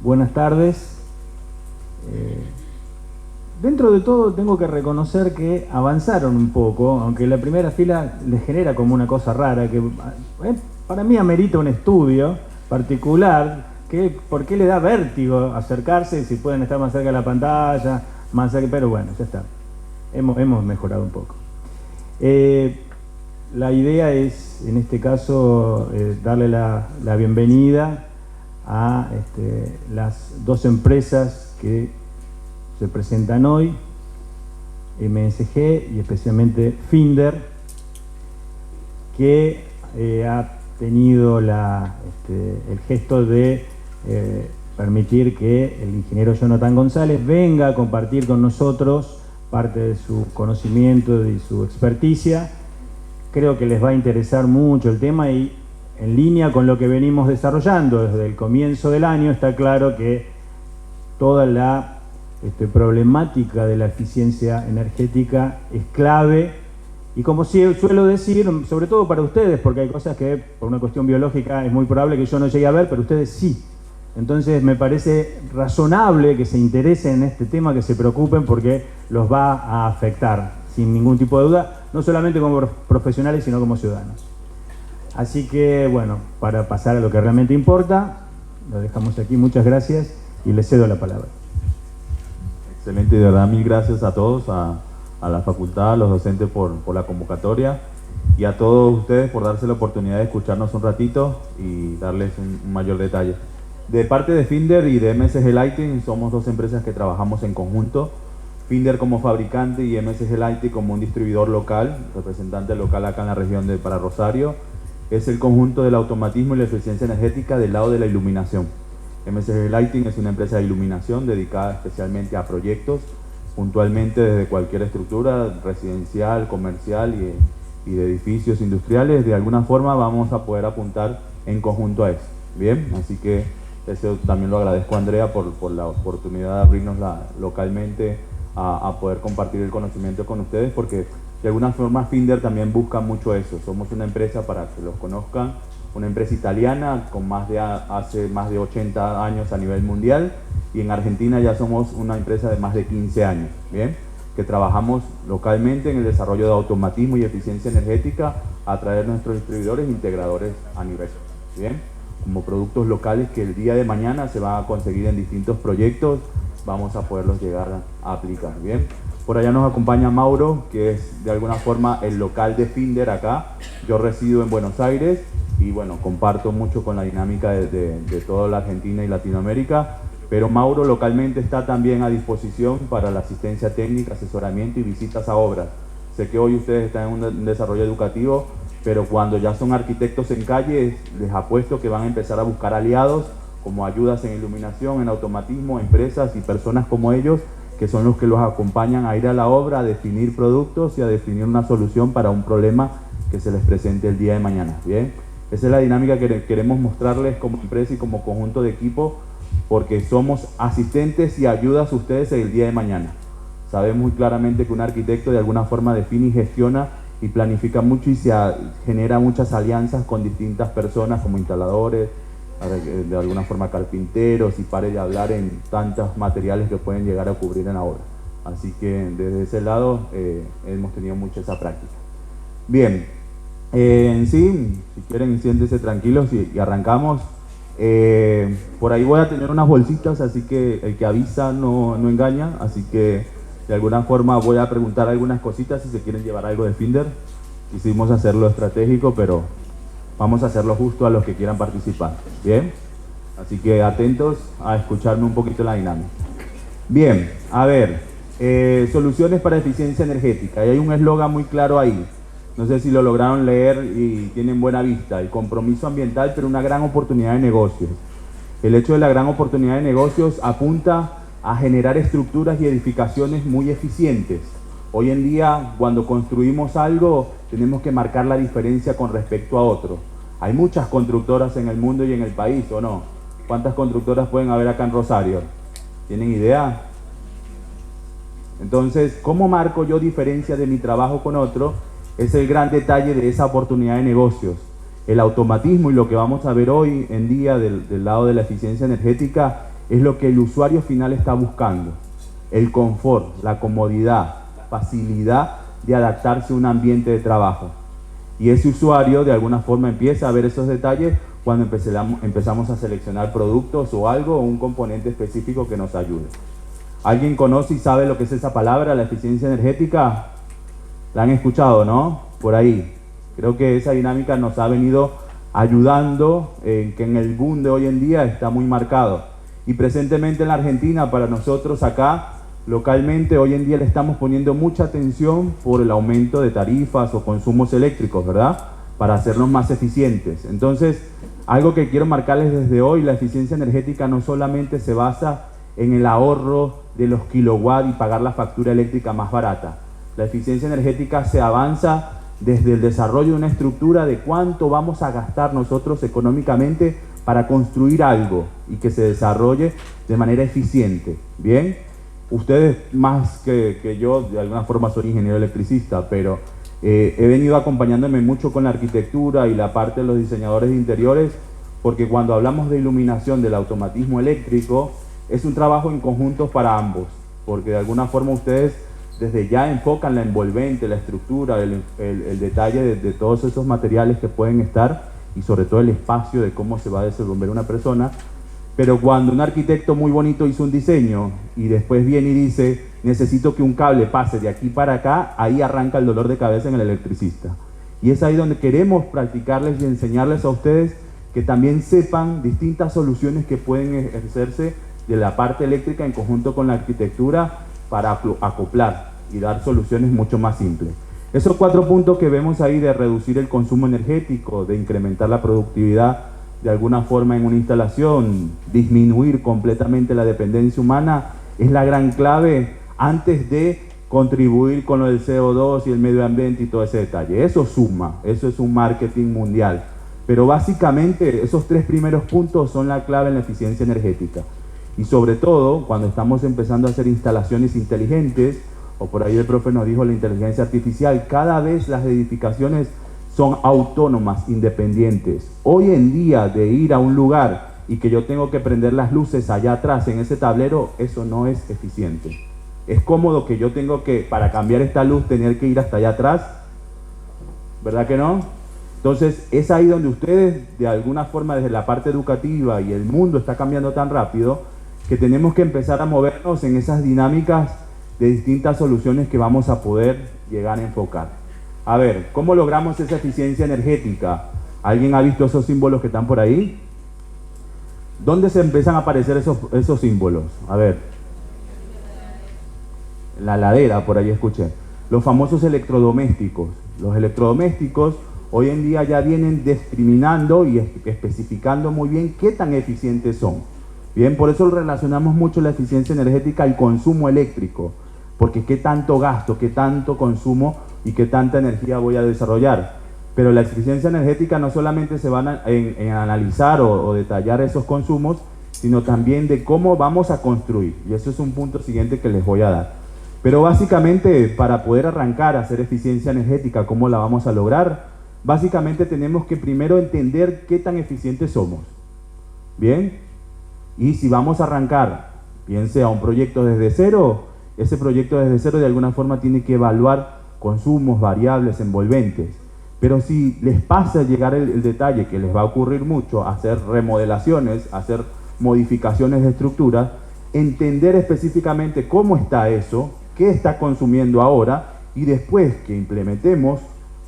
Buenas tardes. Dentro de todo tengo que reconocer que avanzaron un poco, aunque la primera fila les genera como una cosa rara, que para mí amerita un estudio particular, que por qué le da vértigo acercarse, si pueden estar más cerca de la pantalla, más cerca, pero bueno, ya está. Hemos mejorado un poco. La idea es, en este caso, darle la bienvenida a las dos empresas que se presentan hoy, MSG y especialmente Finder, que ha tenido el gesto de permitir que el ingeniero Jonathan González venga a compartir con nosotros parte de su conocimiento y su experticia. Creo que les va a interesar mucho el tema y en línea con lo que venimos desarrollando desde el comienzo del año, está claro que toda la problemática de la eficiencia energética es clave y, como suelo decir, sobre todo para ustedes, porque hay cosas que por una cuestión biológica es muy probable que yo no llegue a ver, pero ustedes sí. Entonces me parece razonable que se interesen en este tema, que se preocupen, porque los va a afectar sin ningún tipo de duda, no solamente como profesionales, sino como ciudadanos. Así que, bueno, para pasar a lo que realmente importa, lo dejamos aquí. Muchas gracias y les cedo la palabra. Excelente, de verdad, mil gracias a todos, a la facultad, a los docentes por la convocatoria y a todos ustedes por darse la oportunidad de escucharnos un ratito y darles un mayor detalle. De parte de Finder y de MSG Lighting, somos dos empresas que trabajamos en conjunto. Finder como fabricante y MSG Lighting como un distribuidor local, representante local acá en la región de Para Rosario. Es el conjunto del automatismo y la eficiencia energética del lado de la iluminación. MSG Lighting es una empresa de iluminación dedicada especialmente a proyectos, puntualmente desde cualquier estructura residencial, comercial y de edificios industriales. De alguna forma vamos a poder apuntar en conjunto a eso. Bien, así que eso también lo agradezco a Andrea por la oportunidad de abrirnos localmente a poder compartir el conocimiento con ustedes, porque de alguna forma Finder también busca mucho eso. Somos una empresa, para que los conozcan, una empresa italiana con hace más de 80 años a nivel mundial, y en Argentina ya somos una empresa de más de 15 años, ¿bien? Que trabajamos localmente en el desarrollo de automatismo y eficiencia energética a través de nuestros distribuidores e integradores a nivel, ¿bien? Como productos locales que el día de mañana se van a conseguir en distintos proyectos, vamos a poderlos llegar a aplicar, ¿bien? Por allá nos acompaña Mauro, que es de alguna forma el local de Finder acá. Yo resido en Buenos Aires y bueno, comparto mucho con la dinámica de toda la Argentina y Latinoamérica, pero Mauro localmente está también a disposición para la asistencia técnica, asesoramiento y visitas a obras. Sé que hoy ustedes están en un desarrollo educativo, pero cuando ya son arquitectos en calle, les apuesto que van a empezar a buscar aliados como ayudas en iluminación, en automatismo, empresas y personas como ellos, que son los que los acompañan a ir a la obra, a definir productos y a definir una solución para un problema que se les presente el día de mañana. Bien, esa es la dinámica que queremos mostrarles como empresa y como conjunto de equipo, porque somos asistentes y ayudas a ustedes el día de mañana. Sabemos muy claramente que un arquitecto de alguna forma define y gestiona y planifica mucho y genera muchas alianzas con distintas personas como instaladores, de alguna forma carpinteros, y pare de hablar en tantos materiales que pueden llegar a cubrir en la obra. Así que desde ese lado hemos tenido mucho esa práctica. Bien, en sí, si quieren siéntense tranquilos y arrancamos. Por ahí voy a tener unas bolsitas, así que el que avisa no engaña, así que de alguna forma voy a preguntar algunas cositas si se quieren llevar algo de Finder. Quisimos hacerlo estratégico, pero vamos a hacerlo justo a los que quieran participar. Bien, así que atentos a escucharme un poquito la dinámica. Bien, a ver, soluciones para eficiencia energética. Y hay un eslogan muy claro ahí. No sé si lo lograron leer y tienen buena vista. El compromiso ambiental, pero una gran oportunidad de negocios. El hecho de la gran oportunidad de negocios apunta a generar estructuras y edificaciones muy eficientes. Hoy en día, cuando construimos algo, tenemos que marcar la diferencia con respecto a otro. Hay muchas constructoras en el mundo y en el país, ¿o no? ¿Cuántas constructoras pueden haber acá en Rosario? ¿Tienen idea? Entonces, ¿cómo marco yo diferencia de mi trabajo con otro? Es el gran detalle de esa oportunidad de negocios. El automatismo y lo que vamos a ver hoy en día del lado de la eficiencia energética es lo que el usuario final está buscando: el confort, la comodidad, la facilidad de adaptarse a un ambiente de trabajo. Y ese usuario de alguna forma empieza a ver esos detalles cuando empezamos a seleccionar productos o algo o un componente específico que nos ayude. ¿Alguien conoce y sabe lo que es esa palabra, la eficiencia energética? La han escuchado, ¿no? Por ahí. Creo que esa dinámica nos ha venido ayudando en que en el boom de hoy en día está muy marcado. Y presentemente en la Argentina, para nosotros acá, localmente, hoy en día le estamos poniendo mucha atención por el aumento de tarifas o consumos eléctricos, ¿verdad? Para hacernos más eficientes. Entonces, algo que quiero marcarles desde hoy: la eficiencia energética no solamente se basa en el ahorro de los kilowatts y pagar la factura eléctrica más barata. La eficiencia energética se avanza desde el desarrollo de una estructura de cuánto vamos a gastar nosotros económicamente para construir algo y que se desarrolle de manera eficiente. ¿Bien? Ustedes más que yo, de alguna forma soy ingeniero electricista, pero he venido acompañándome mucho con la arquitectura y la parte de los diseñadores de interiores, porque cuando hablamos de iluminación, del automatismo eléctrico, es un trabajo en conjunto para ambos, porque de alguna forma ustedes desde ya enfocan la envolvente, la estructura, el detalle de todos esos materiales que pueden estar y sobre todo el espacio de cómo se va a desenvolver una persona. Pero cuando un arquitecto muy bonito hizo un diseño y después viene y dice necesito que un cable pase de aquí para acá, ahí arranca el dolor de cabeza en el electricista. Y es ahí donde queremos practicarles y enseñarles a ustedes que también sepan distintas soluciones que pueden ejercerse de la parte eléctrica en conjunto con la arquitectura para acoplar y dar soluciones mucho más simples. Esos 4 puntos que vemos ahí de reducir el consumo energético, de incrementar la productividad de alguna forma en una instalación, disminuir completamente la dependencia humana, es la gran clave antes de contribuir con lo del CO2 y el medio ambiente y todo ese detalle. Eso suma, eso es un marketing mundial. Pero básicamente esos 3 primeros puntos son la clave en la eficiencia energética. Y sobre todo, cuando estamos empezando a hacer instalaciones inteligentes, o por ahí el profe nos dijo la inteligencia artificial, cada vez las edificaciones son autónomas, independientes. Hoy en día, de ir a un lugar y que yo tengo que prender las luces allá atrás en ese tablero, eso no es eficiente. Es cómodo que yo tengo que, para cambiar esta luz, tener que ir hasta allá atrás, ¿verdad que no? Entonces, es ahí donde ustedes, de alguna forma, desde la parte educativa, y el mundo está cambiando tan rápido, que tenemos que empezar a movernos en esas dinámicas de distintas soluciones que vamos a poder llegar a enfocar. A ver, ¿cómo logramos esa eficiencia energética? ¿Alguien ha visto esos símbolos que están por ahí? ¿Dónde se empiezan a aparecer esos símbolos? A ver. La ladera, por ahí escuché. Los famosos electrodomésticos. Los electrodomésticos hoy en día ya vienen discriminando y especificando muy bien qué tan eficientes son. Bien, por eso relacionamos mucho la eficiencia energética al consumo eléctrico, porque qué tanto gasto, qué tanto consumo y qué tanta energía voy a desarrollar. Pero la eficiencia energética no solamente se van en analizar o detallar esos consumos, sino también de cómo vamos a construir. Y eso es un punto siguiente que les voy a dar. Pero básicamente, para poder arrancar a hacer eficiencia energética, ¿cómo la vamos a lograr? Básicamente tenemos que primero entender qué tan eficientes somos. ¿Bien? Y si vamos a arrancar, piense a un proyecto desde cero, ese proyecto desde cero de alguna forma tiene que evaluar consumos, variables, envolventes. Pero si les pasa a llegar el detalle que les va a ocurrir mucho, hacer remodelaciones, hacer modificaciones de estructura, entender específicamente cómo está eso, qué está consumiendo ahora, y después que implementemos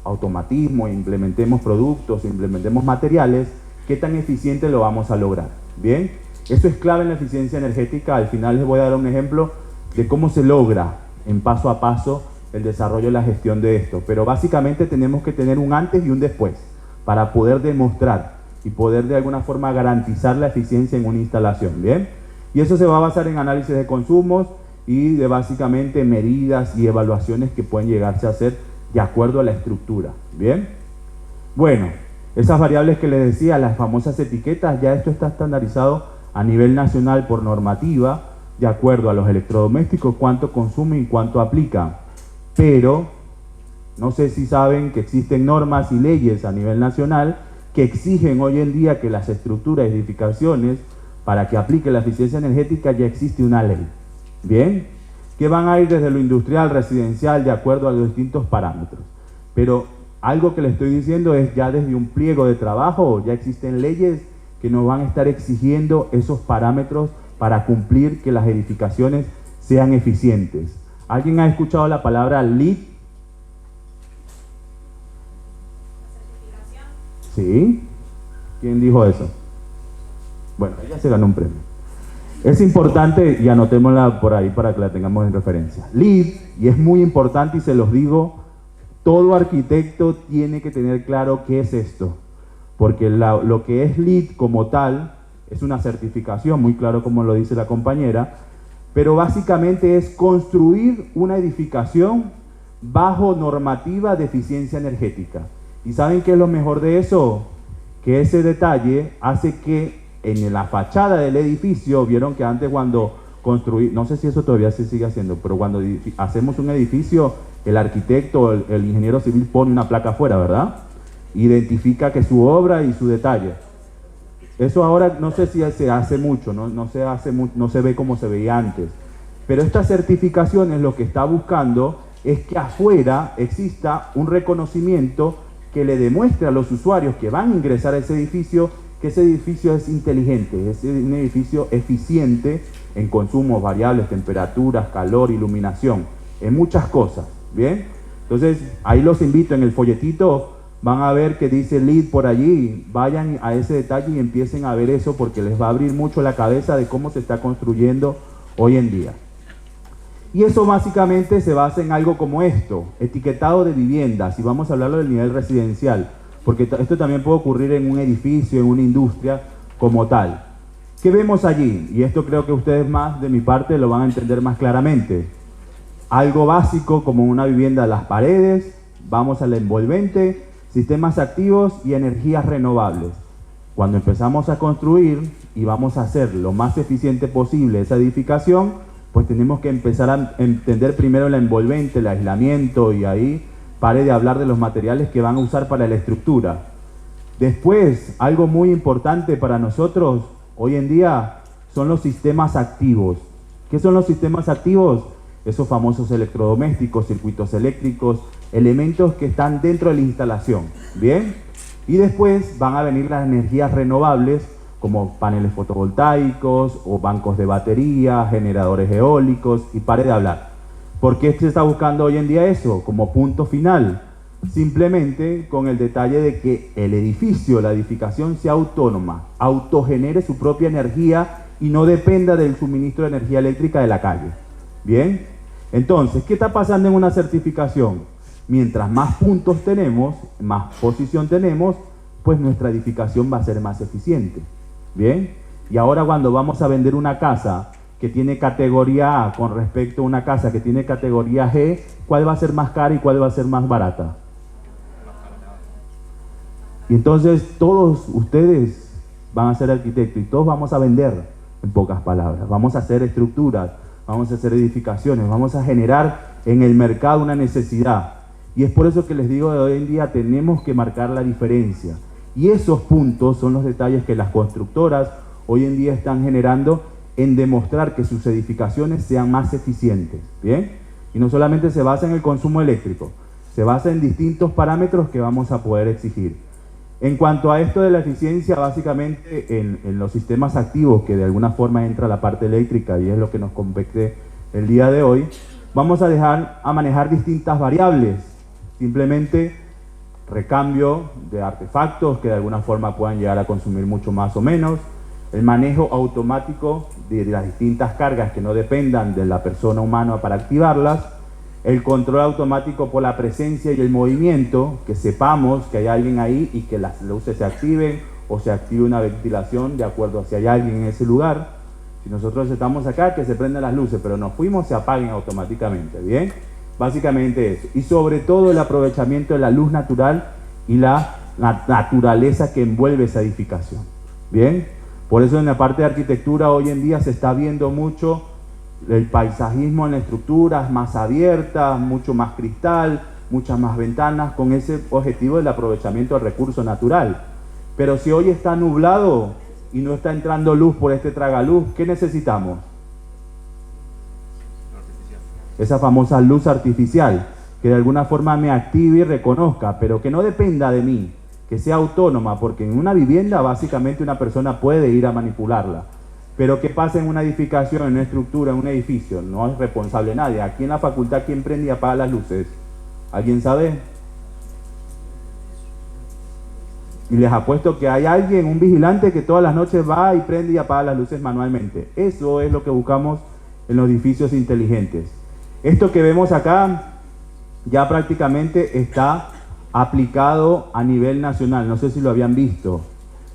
automatismo, implementemos productos, implementemos materiales, qué tan eficiente lo vamos a lograr. ¿Bien? Eso es clave en la eficiencia energética. Al final les voy a dar un ejemplo de cómo se logra en paso a paso el desarrollo y la gestión de esto. Pero básicamente tenemos que tener un antes y un después para poder demostrar y poder de alguna forma garantizar la eficiencia en una instalación. ¿Bien? Y eso se va a basar en análisis de consumos y de básicamente medidas y evaluaciones que pueden llegarse a hacer de acuerdo a la estructura. ¿Bien? Bueno, esas variables que les decía, las famosas etiquetas, ya esto está estandarizado a nivel nacional por normativa, de acuerdo a los electrodomésticos, cuánto consumen y cuánto aplican. Pero, no sé si saben que existen normas y leyes a nivel nacional que exigen hoy en día que las estructuras y edificaciones para que aplique la eficiencia energética ya existe una ley, ¿bien? Que van a ir desde lo industrial, residencial, de acuerdo a los distintos parámetros. Pero algo que le estoy diciendo es ya desde un pliego de trabajo, ya existen leyes que nos van a estar exigiendo esos parámetros para cumplir que las edificaciones sean eficientes. ¿Alguien ha escuchado la palabra LEED? ¿Sí? ¿Quién dijo eso? Bueno, ella se ganó un premio. Es importante, y anotémosla por ahí para que la tengamos en referencia. LEED, y es muy importante y se los digo, todo arquitecto tiene que tener claro qué es esto. Porque lo que es LEED como tal es una certificación, muy claro como lo dice la compañera, pero básicamente es construir una edificación bajo normativa de eficiencia energética. ¿Y saben qué es lo mejor de eso? Que ese detalle hace que en la fachada del edificio, vieron que antes cuando construí, no sé si eso todavía se sigue haciendo, pero cuando hacemos un edificio, el arquitecto, el ingeniero civil pone una placa afuera, ¿verdad? Identifica que su obra y su detalle. Eso ahora no sé si se hace mucho, no se ve como se veía antes. Pero esta certificación es lo que está buscando es que afuera exista un reconocimiento que le demuestre a los usuarios que van a ingresar a ese edificio que ese edificio es inteligente, es un edificio eficiente en consumos variables, temperaturas, calor, iluminación, en muchas cosas, ¿bien? Entonces, ahí los invito, en el folletito van a ver que dice LEED por allí, vayan a ese detalle y empiecen a ver eso porque les va a abrir mucho la cabeza de cómo se está construyendo hoy en día. Y eso básicamente se basa en algo como esto, etiquetado de viviendas, y vamos a hablarlo del nivel residencial, porque esto también puede ocurrir en un edificio, en una industria como tal. ¿Qué vemos allí? Y esto creo que ustedes más de mi parte lo van a entender más claramente. Algo básico como una vivienda, las paredes, vamos al envolvente, sistemas activos y energías renovables. Cuando empezamos a construir y vamos a hacer lo más eficiente posible esa edificación, pues tenemos que empezar a entender primero el envolvente, el aislamiento, y ahí pare de hablar de los materiales que van a usar para la estructura. Después, algo muy importante para nosotros hoy en día son los sistemas activos. ¿Qué son los sistemas activos? Esos famosos electrodomésticos, circuitos eléctricos, elementos que están dentro de la instalación, ¿bien? Y después van a venir las energías renovables, como paneles fotovoltaicos o bancos de batería, generadores eólicos, y pare de hablar. ¿Por qué se está buscando hoy en día eso como punto final? Simplemente con el detalle de que el edificio, la edificación sea autónoma, autogenere su propia energía y no dependa del suministro de energía eléctrica de la calle. ¿Bien? Entonces, ¿qué está pasando en una certificación? Mientras más puntos tenemos, más posición tenemos, pues nuestra edificación va a ser más eficiente. ¿Bien? Y ahora cuando vamos a vender una casa que tiene categoría A con respecto a una casa que tiene categoría G, ¿cuál va a ser más cara y cuál va a ser más barata? Y entonces todos ustedes van a ser arquitectos y todos vamos a vender, en pocas palabras. Vamos a hacer estructuras, vamos a hacer edificaciones, vamos a generar en el mercado una necesidad. Y es por eso que les digo, de hoy en día tenemos que marcar la diferencia. Y esos puntos son los detalles que las constructoras hoy en día están generando en demostrar que sus edificaciones sean más eficientes, ¿bien? Y no solamente se basa en el consumo eléctrico, se basa en distintos parámetros que vamos a poder exigir. En cuanto a esto de la eficiencia, básicamente en los sistemas activos, que de alguna forma entra la parte eléctrica y es lo que nos compete el día de hoy, vamos a manejar distintas variables, simplemente recambio de artefactos que de alguna forma puedan llegar a consumir mucho más o menos, el manejo automático de las distintas cargas que no dependan de la persona humana para activarlas, el control automático por la presencia y el movimiento, que sepamos que hay alguien ahí y que las luces se activen o se active una ventilación de acuerdo a si hay alguien en ese lugar. Si nosotros estamos acá, que se prendan las luces, pero nos fuimos, se apaguen automáticamente, ¿bien? Básicamente eso. Y sobre todo el aprovechamiento de la luz natural y la naturaleza que envuelve esa edificación, ¿bien? Por eso en la parte de arquitectura hoy en día se está viendo mucho el paisajismo en la estructura, más abierta, mucho más cristal, muchas más ventanas, con ese objetivo del aprovechamiento del recurso natural. Pero si hoy está nublado y no está entrando luz por este tragaluz, ¿qué necesitamos? Esa famosa luz artificial, que de alguna forma me active y reconozca, pero que no dependa de mí, que sea autónoma, porque en una vivienda básicamente una persona puede ir a manipularla. Pero ¿qué pasa en una edificación, en una estructura, en un edificio? No es responsable nadie. Aquí en la facultad, ¿quién prende y apaga las luces? ¿Alguien sabe? Y les apuesto que hay alguien, un vigilante, que todas las noches va y prende y apaga las luces manualmente. Eso es lo que buscamos en los edificios inteligentes. Esto que vemos acá ya prácticamente está aplicado a nivel nacional. No sé si lo habían visto.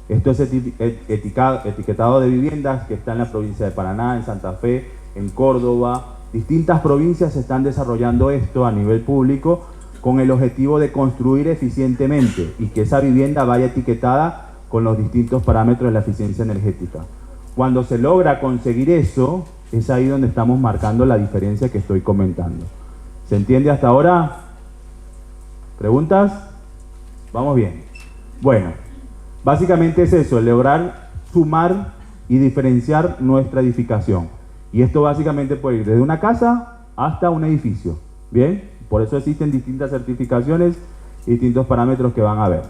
Esto es etiquetado de viviendas que está en la provincia de Paraná, en Santa Fe, en Córdoba. Distintas provincias están desarrollando esto a nivel público con el objetivo de construir eficientemente y que esa vivienda vaya etiquetada con los distintos parámetros de la eficiencia energética. Cuando se logra conseguir eso, es ahí donde estamos marcando la diferencia que estoy comentando. ¿Se entiende hasta ahora? ¿Preguntas? Vamos bien. Bueno, básicamente es eso, lograr sumar y diferenciar nuestra edificación. Y esto básicamente puede ir desde una casa hasta un edificio. ¿Bien? Por eso existen distintas certificaciones y distintos parámetros que van a ver.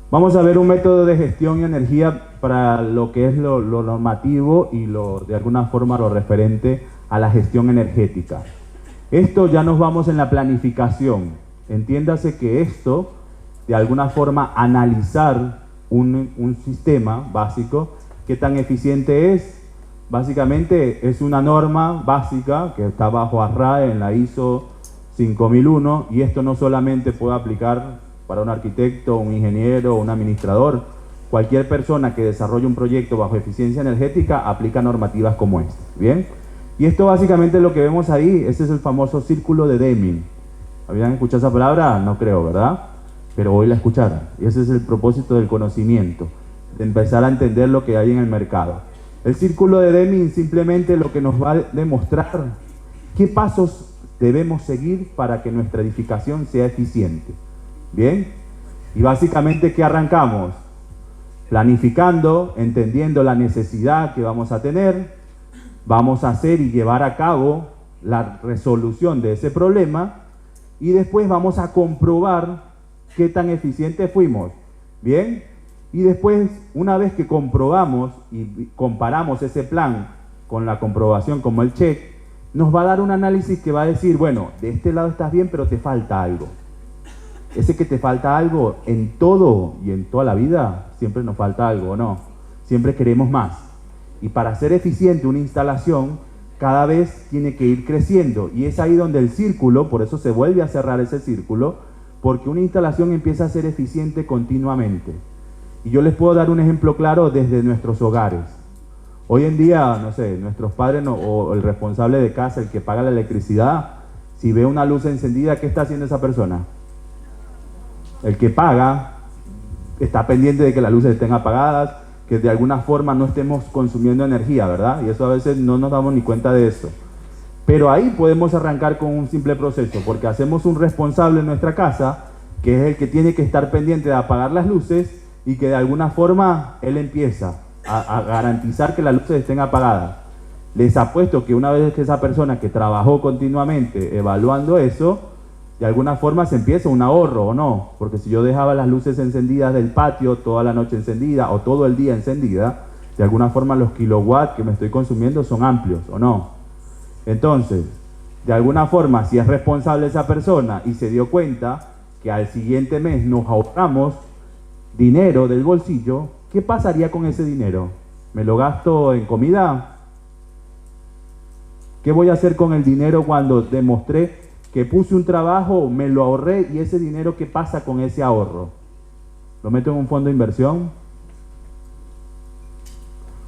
Vamos a ver un método de gestión y energía para lo que es lo normativo y de alguna forma lo referente a la gestión energética. Esto ya nos vamos en la planificación. Entiéndase que esto, de alguna forma, analizar un sistema básico, qué tan eficiente es. Básicamente es una norma básica que está bajo ARRAE en la ISO 5001 y esto no solamente puede aplicar para un arquitecto, un ingeniero, un administrador. Cualquier persona que desarrolle un proyecto bajo eficiencia energética aplica normativas como esta. ¿Bien? Y esto básicamente lo que vemos ahí, ese es el famoso círculo de Deming. ¿Habían escuchado esa palabra? No creo, ¿verdad? Pero hoy la escucharon. Y ese es el propósito del conocimiento, de empezar a entender lo que hay en el mercado. El círculo de Deming simplemente lo que nos va a demostrar qué pasos debemos seguir para que nuestra edificación sea eficiente. ¿Bien? Y básicamente, ¿qué arrancamos? Planificando, entendiendo la necesidad que vamos a tener, vamos a hacer y llevar a cabo la resolución de ese problema y después vamos a comprobar qué tan eficientes fuimos. ¿Bien? Y después, una vez que comprobamos y comparamos ese plan con la comprobación como el check, nos va a dar un análisis que va a decir, bueno, de este lado estás bien, pero te falta algo. Ese que te falta algo en todo y en toda la vida, siempre nos falta algo, ¿no? Siempre queremos más. Y para ser eficiente una instalación, cada vez tiene que ir creciendo. Y es ahí donde el círculo, por eso se vuelve a cerrar ese círculo, porque una instalación empieza a ser eficiente continuamente. Y yo les puedo dar un ejemplo claro desde nuestros hogares. Hoy en día, no sé, nuestros padres o el responsable de casa, el que paga la electricidad, si ve una luz encendida, ¿qué está haciendo esa persona? El que paga está pendiente de que las luces estén apagadas, que de alguna forma no estemos consumiendo energía, ¿verdad? Y eso a veces no nos damos ni cuenta de eso. Pero ahí podemos arrancar con un simple proceso, porque hacemos un responsable en nuestra casa, que es el que tiene que estar pendiente de apagar las luces y que de alguna forma él empieza a garantizar que las luces estén apagadas. Les apuesto que una vez que esa persona que trabajó continuamente evaluando eso, de alguna forma se empieza un ahorro, ¿o no? Porque si yo dejaba las luces encendidas del patio toda la noche encendida o todo el día encendida, de alguna forma los kilowatts que me estoy consumiendo son amplios, ¿o no? Entonces, de alguna forma, si es responsable esa persona y se dio cuenta que al siguiente mes nos ahorramos dinero del bolsillo, ¿qué pasaría con ese dinero? ¿Me lo gasto en comida? ¿Qué voy a hacer con el dinero cuando demostré que puse un trabajo, me lo ahorré y ese dinero, qué pasa con ese ahorro? ¿Lo meto en un fondo de inversión?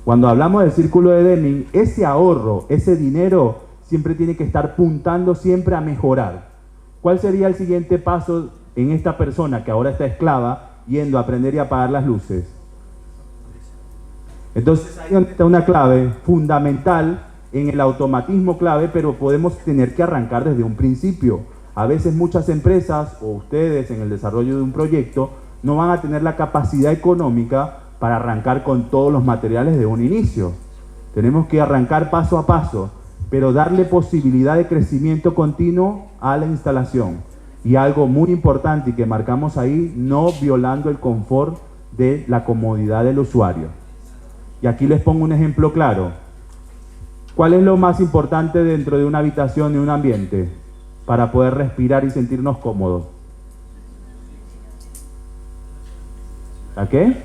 Cuando hablamos del círculo de Deming, ese ahorro, ese dinero, siempre tiene que estar puntando siempre a mejorar. ¿Cuál sería el siguiente paso en esta persona que ahora está esclava yendo a aprender y apagar las luces? Entonces ahí está una clave fundamental en el automatismo clave, pero podemos tener que arrancar desde un principio. A veces muchas empresas o ustedes en el desarrollo de un proyecto no van a tener la capacidad económica para arrancar con todos los materiales de un inicio. Tenemos que arrancar paso a paso, pero darle posibilidad de crecimiento continuo a la instalación. Y algo muy importante y que marcamos ahí, no violando el confort de la comodidad del usuario. Y aquí les pongo un ejemplo claro. ¿Cuál es lo más importante dentro de una habitación y un ambiente para poder respirar y sentirnos cómodos? ¿La qué?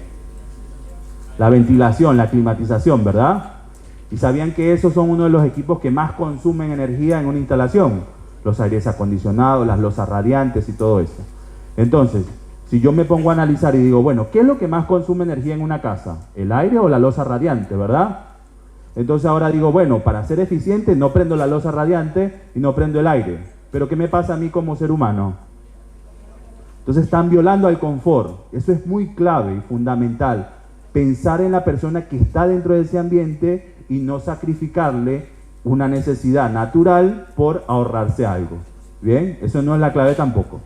La ventilación, la climatización, ¿verdad? ¿Y sabían que esos son uno de los equipos que más consumen energía en una instalación? Los aires acondicionados, las losas radiantes y todo eso. Entonces, si yo me pongo a analizar y digo, bueno, ¿qué es lo que más consume energía en una casa? ¿El aire o la losa radiante, verdad? Entonces ahora digo, bueno, para ser eficiente no prendo la losa radiante y no prendo el aire. Pero ¿qué me pasa a mí como ser humano? Entonces están violando al confort. Eso es muy clave y fundamental. Pensar en la persona que está dentro de ese ambiente y no sacrificarle una necesidad natural por ahorrarse algo. ¿Bien? Eso no es la clave tampoco.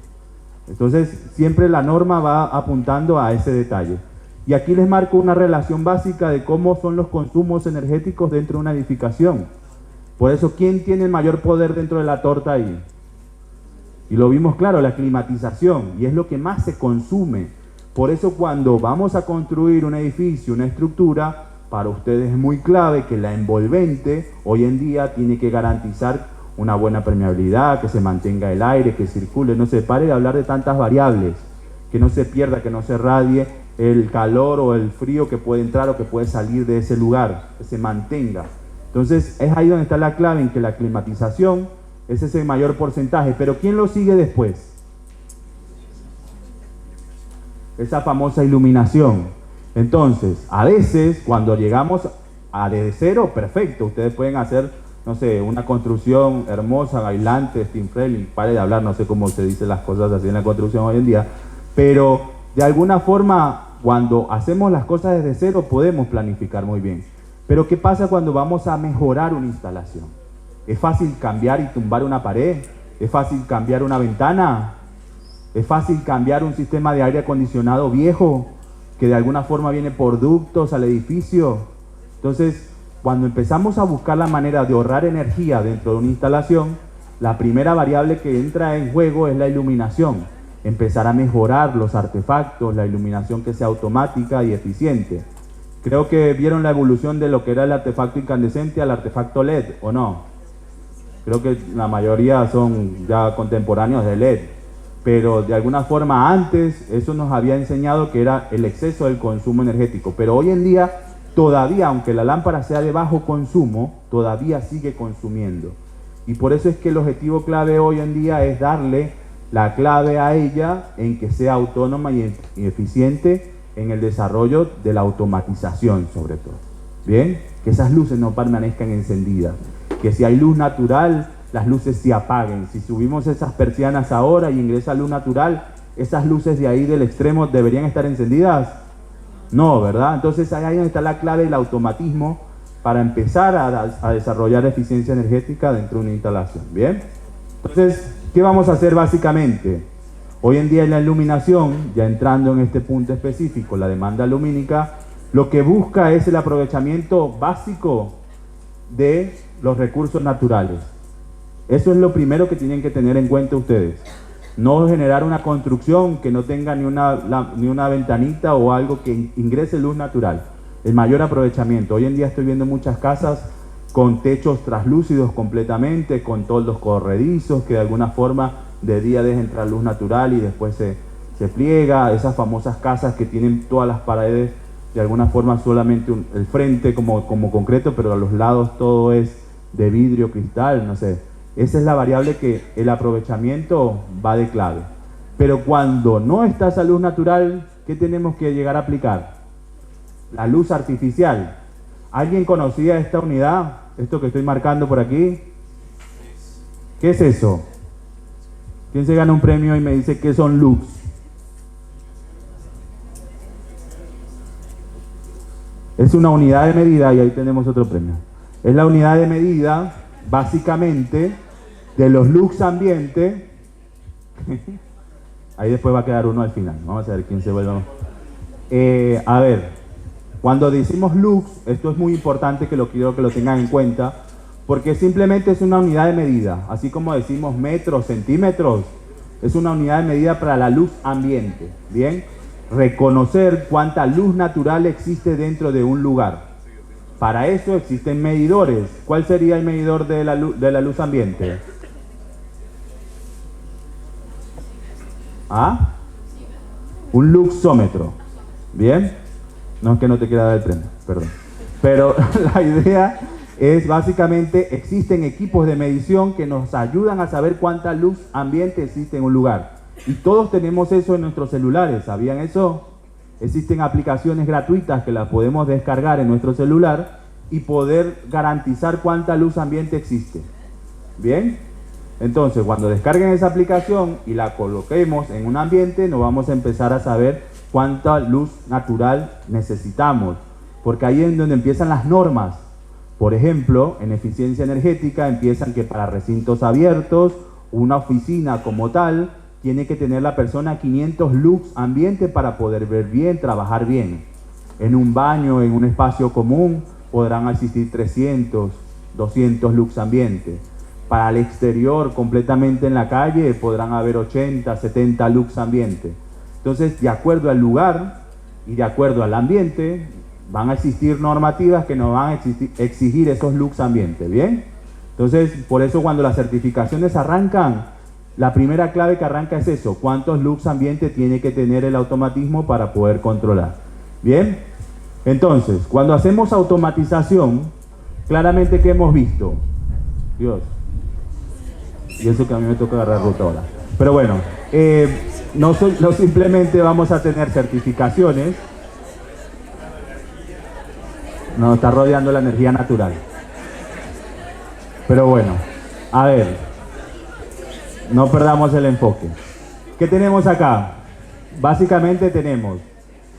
Entonces, siempre la norma va apuntando a ese detalle. Y aquí les marco una relación básica de cómo son los consumos energéticos dentro de una edificación. Por eso, ¿quién tiene el mayor poder dentro de la torta ahí? Y lo vimos claro, la climatización, y es lo que más se consume. Por eso cuando vamos a construir un edificio, una estructura, para ustedes es muy clave que la envolvente hoy en día tiene que garantizar una buena permeabilidad, que se mantenga el aire, que circule, no se pare de hablar de tantas variables, que no se pierda, que no se radie el calor o el frío que puede entrar o que puede salir de ese lugar, que se mantenga. Entonces es ahí donde está la clave, en que la climatización es ese mayor porcentaje, pero ¿quién lo sigue después? Esa famosa iluminación. Entonces, a veces cuando llegamos a desde cero, perfecto, ustedes pueden hacer, no sé, una construcción hermosa, bailante, steam friendly, pare de hablar, no sé cómo se dicen las cosas así en la construcción hoy en día, pero de alguna forma, cuando hacemos las cosas desde cero, podemos planificar muy bien. Pero ¿qué pasa cuando vamos a mejorar una instalación? ¿Es fácil cambiar y tumbar una pared? ¿Es fácil cambiar una ventana? ¿Es fácil cambiar un sistema de aire acondicionado viejo que de alguna forma viene por ductos al edificio? Entonces, cuando empezamos a buscar la manera de ahorrar energía dentro de una instalación, la primera variable que entra en juego es la iluminación. Empezar a mejorar los artefactos, la iluminación que sea automática y eficiente. Creo que vieron la evolución de lo que era el artefacto incandescente al artefacto LED, ¿o no? Creo que la mayoría son ya contemporáneos de LED. Pero de alguna forma antes eso nos había enseñado que era el exceso del consumo energético. Pero hoy en día todavía, aunque la lámpara sea de bajo consumo, todavía sigue consumiendo. Y por eso es que el objetivo clave hoy en día es darle la clave a ella en que sea autónoma y eficiente en el desarrollo de la automatización sobre todo. ¿Bien? Que esas luces no permanezcan encendidas. Que si hay luz natural, las luces se apaguen. Si subimos esas persianas ahora y ingresa luz natural, esas luces de ahí del extremo deberían estar encendidas. No, ¿verdad? Entonces ahí es donde está la clave del automatismo para empezar a desarrollar eficiencia energética dentro de una instalación. ¿Bien? Entonces, ¿qué vamos a hacer básicamente? Hoy en día en la iluminación, ya entrando en este punto específico, la demanda lumínica, lo que busca es el aprovechamiento básico de los recursos naturales. Eso es lo primero que tienen que tener en cuenta ustedes. No generar una construcción que no tenga ni una ventanita o algo que ingrese luz natural. El mayor aprovechamiento. Hoy en día estoy viendo muchas casas con techos translúcidos completamente, con toldos corredizos que de alguna forma de día deja entrar luz natural y después se pliega. Esas famosas casas que tienen todas las paredes de alguna forma solamente el frente como concreto, pero a los lados todo es de vidrio, cristal, no sé. Esa es la variable que el aprovechamiento va de clave. Pero cuando no está esa luz natural, ¿qué tenemos que llegar a aplicar? La luz artificial. ¿Alguien conocía esta unidad? Esto que estoy marcando por aquí. ¿Qué es eso? ¿Quién se gana un premio y me dice qué son lux? Es una unidad de medida y ahí tenemos otro premio. Es la unidad de medida, básicamente, de los lux ambiente. Ahí después va a quedar uno al final. Vamos a ver quién se vuelve. A ver, Cuando decimos lux, esto es muy importante que quiero que lo tengan en cuenta, porque simplemente es una unidad de medida, así como decimos metros, centímetros, es una unidad de medida para la luz ambiente, ¿bien? Reconocer cuánta luz natural existe dentro de un lugar. Para eso existen medidores. ¿Cuál sería el medidor de la luz ambiente? ¿Ah? Un luxómetro. ¿Bien? No es que no te quiera dar el premio, perdón. Pero la idea es básicamente, existen equipos de medición que nos ayudan a saber cuánta luz ambiente existe en un lugar. Y todos tenemos eso en nuestros celulares, ¿sabían eso? Existen aplicaciones gratuitas que las podemos descargar en nuestro celular y poder garantizar cuánta luz ambiente existe. ¿Bien? Entonces, cuando descarguen esa aplicación y la coloquemos en un ambiente, nos vamos a empezar a saber cuánta luz natural necesitamos. Porque ahí es donde empiezan las normas. Por ejemplo, en eficiencia energética empiezan que para recintos abiertos, una oficina como tal, tiene que tener la persona 500 lux ambiente para poder ver bien, trabajar bien. En un baño, en un espacio común, podrán existir 300, 200 lux ambiente. Para el exterior, completamente en la calle, podrán haber 80, 70 lux ambiente. Entonces, de acuerdo al lugar y de acuerdo al ambiente, van a existir normativas que nos van a exigir esos lux ambiente, ¿bien? Entonces, por eso cuando las certificaciones arrancan, la primera clave que arranca es eso, cuántos lux ambiente tiene que tener el automatismo para poder controlar. ¿Bien? Entonces, cuando hacemos automatización, claramente ¿qué hemos visto? Dios. Y eso que a mí me toca agarrar ruta ahora. Pero bueno, no simplemente vamos a tener certificaciones. Nos está rodeando la energía natural. Pero bueno, a ver. No perdamos el enfoque. ¿Qué tenemos acá? Básicamente tenemos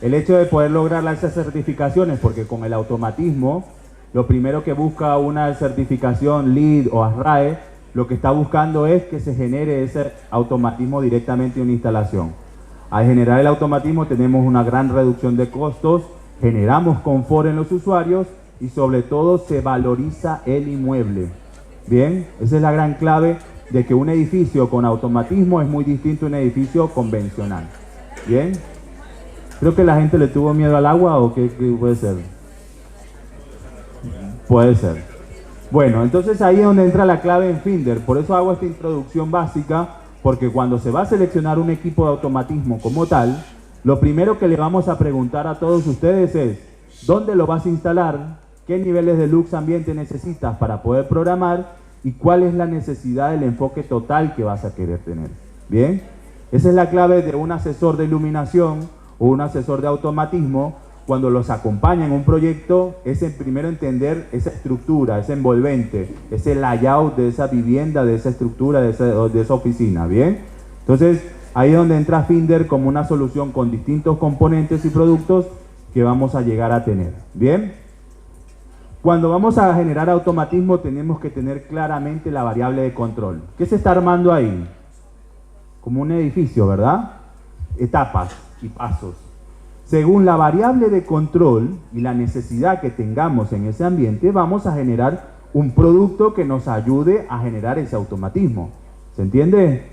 el hecho de poder lograr esas certificaciones, porque con el automatismo, lo primero que busca una certificación LEED o ASRAE, lo que está buscando es que se genere ese automatismo directamente en una instalación. Al generar el automatismo tenemos una gran reducción de costos, generamos confort en los usuarios y sobre todo se valoriza el inmueble. Bien, esa es la gran clave de que un edificio con automatismo es muy distinto a un edificio convencional. ¿Bien? Creo que la gente le tuvo miedo al agua, ¿o qué puede ser? Puede ser. Bueno, entonces ahí es donde entra la clave en Finder. Por eso hago esta introducción básica, porque cuando se va a seleccionar un equipo de automatismo como tal, lo primero que le vamos a preguntar a todos ustedes es, ¿dónde lo vas a instalar? ¿Qué niveles de lux ambiente necesitas para poder programar? ¿Y cuál es la necesidad del enfoque total que vas a querer tener? ¿Bien? Esa es la clave de un asesor de iluminación o un asesor de automatismo. Cuando los acompaña en un proyecto, es el primero entender esa estructura, ese envolvente, ese layout de esa vivienda, de esa estructura, de esa oficina. ¿Bien? Entonces, ahí es donde entra Finder como una solución con distintos componentes y productos que vamos a llegar a tener. ¿Bien? Cuando vamos a generar automatismo tenemos que tener claramente la variable de control. ¿Qué se está armando ahí? Como un edificio, ¿verdad? Etapas y pasos. Según la variable de control y la necesidad que tengamos en ese ambiente, vamos a generar un producto que nos ayude a generar ese automatismo. ¿Se entiende?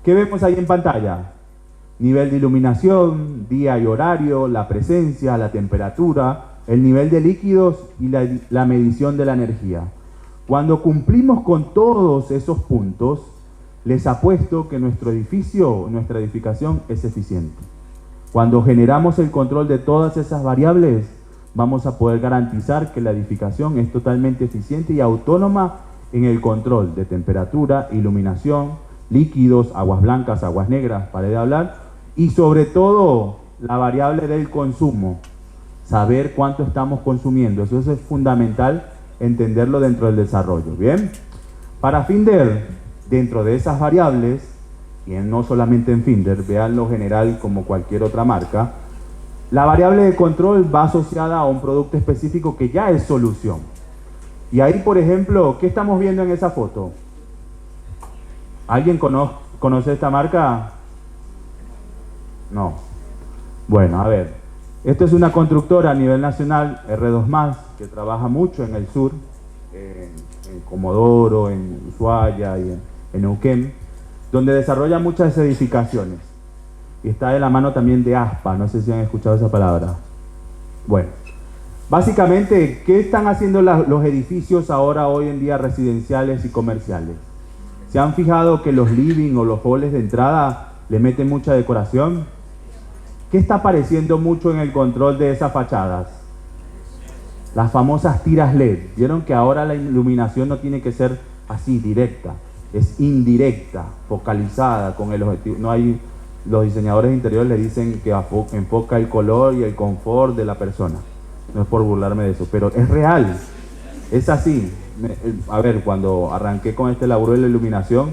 ¿Qué vemos ahí en pantalla? Nivel de iluminación, día y horario, la presencia, la temperatura, el nivel de líquidos y la medición de la energía. Cuando cumplimos con todos esos puntos, les apuesto que nuestra edificación es eficiente. Cuando generamos el control de todas esas variables, vamos a poder garantizar que la edificación es totalmente eficiente y autónoma en el control de temperatura, iluminación, líquidos, aguas blancas, aguas negras, para de hablar, y sobre todo la variable del consumo. Saber cuánto estamos consumiendo, eso es fundamental entenderlo dentro del desarrollo. Bien, para Finder, dentro de esas variables, y no solamente en Finder, vean lo general como cualquier otra marca, la variable de control va asociada a un producto específico que ya es solución. Y ahí, por ejemplo, ¿qué estamos viendo en esa foto? ¿Alguien conoce esta marca? No. Bueno, a ver. Esto es una constructora a nivel nacional, R2+, que trabaja mucho en el sur, en Comodoro, en Ushuaia y en Neuquén, donde desarrolla muchas edificaciones. Y está de la mano también de ASPA, no sé si han escuchado esa palabra. Bueno, básicamente, ¿qué están haciendo los edificios ahora, hoy en día, residenciales y comerciales? ¿Se han fijado que los living o los halls de entrada le meten mucha decoración? ¿Qué está apareciendo mucho en el control de esas fachadas? Las famosas tiras LED. Vieron que ahora la iluminación no tiene que ser así, directa. Es indirecta, focalizada con el objetivo. No hay, los diseñadores de interiores le dicen que enfoca el color y el confort de la persona. No es por burlarme de eso, pero es real. Es así. A ver, cuando arranqué con este laburo de la iluminación,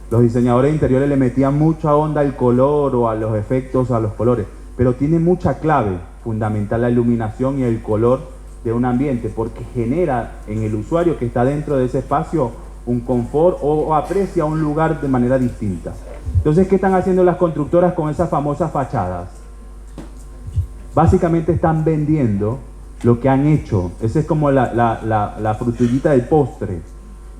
los diseñadores de interiores le metían mucha onda al color o a los efectos, a los colores. Pero tiene mucha clave fundamental la iluminación y el color de un ambiente, porque genera en el usuario que está dentro de ese espacio un confort o aprecia un lugar de manera distinta. Entonces, ¿qué están haciendo las constructoras con esas famosas fachadas? Básicamente están vendiendo lo que han hecho. Esa es como la frutillita del postre.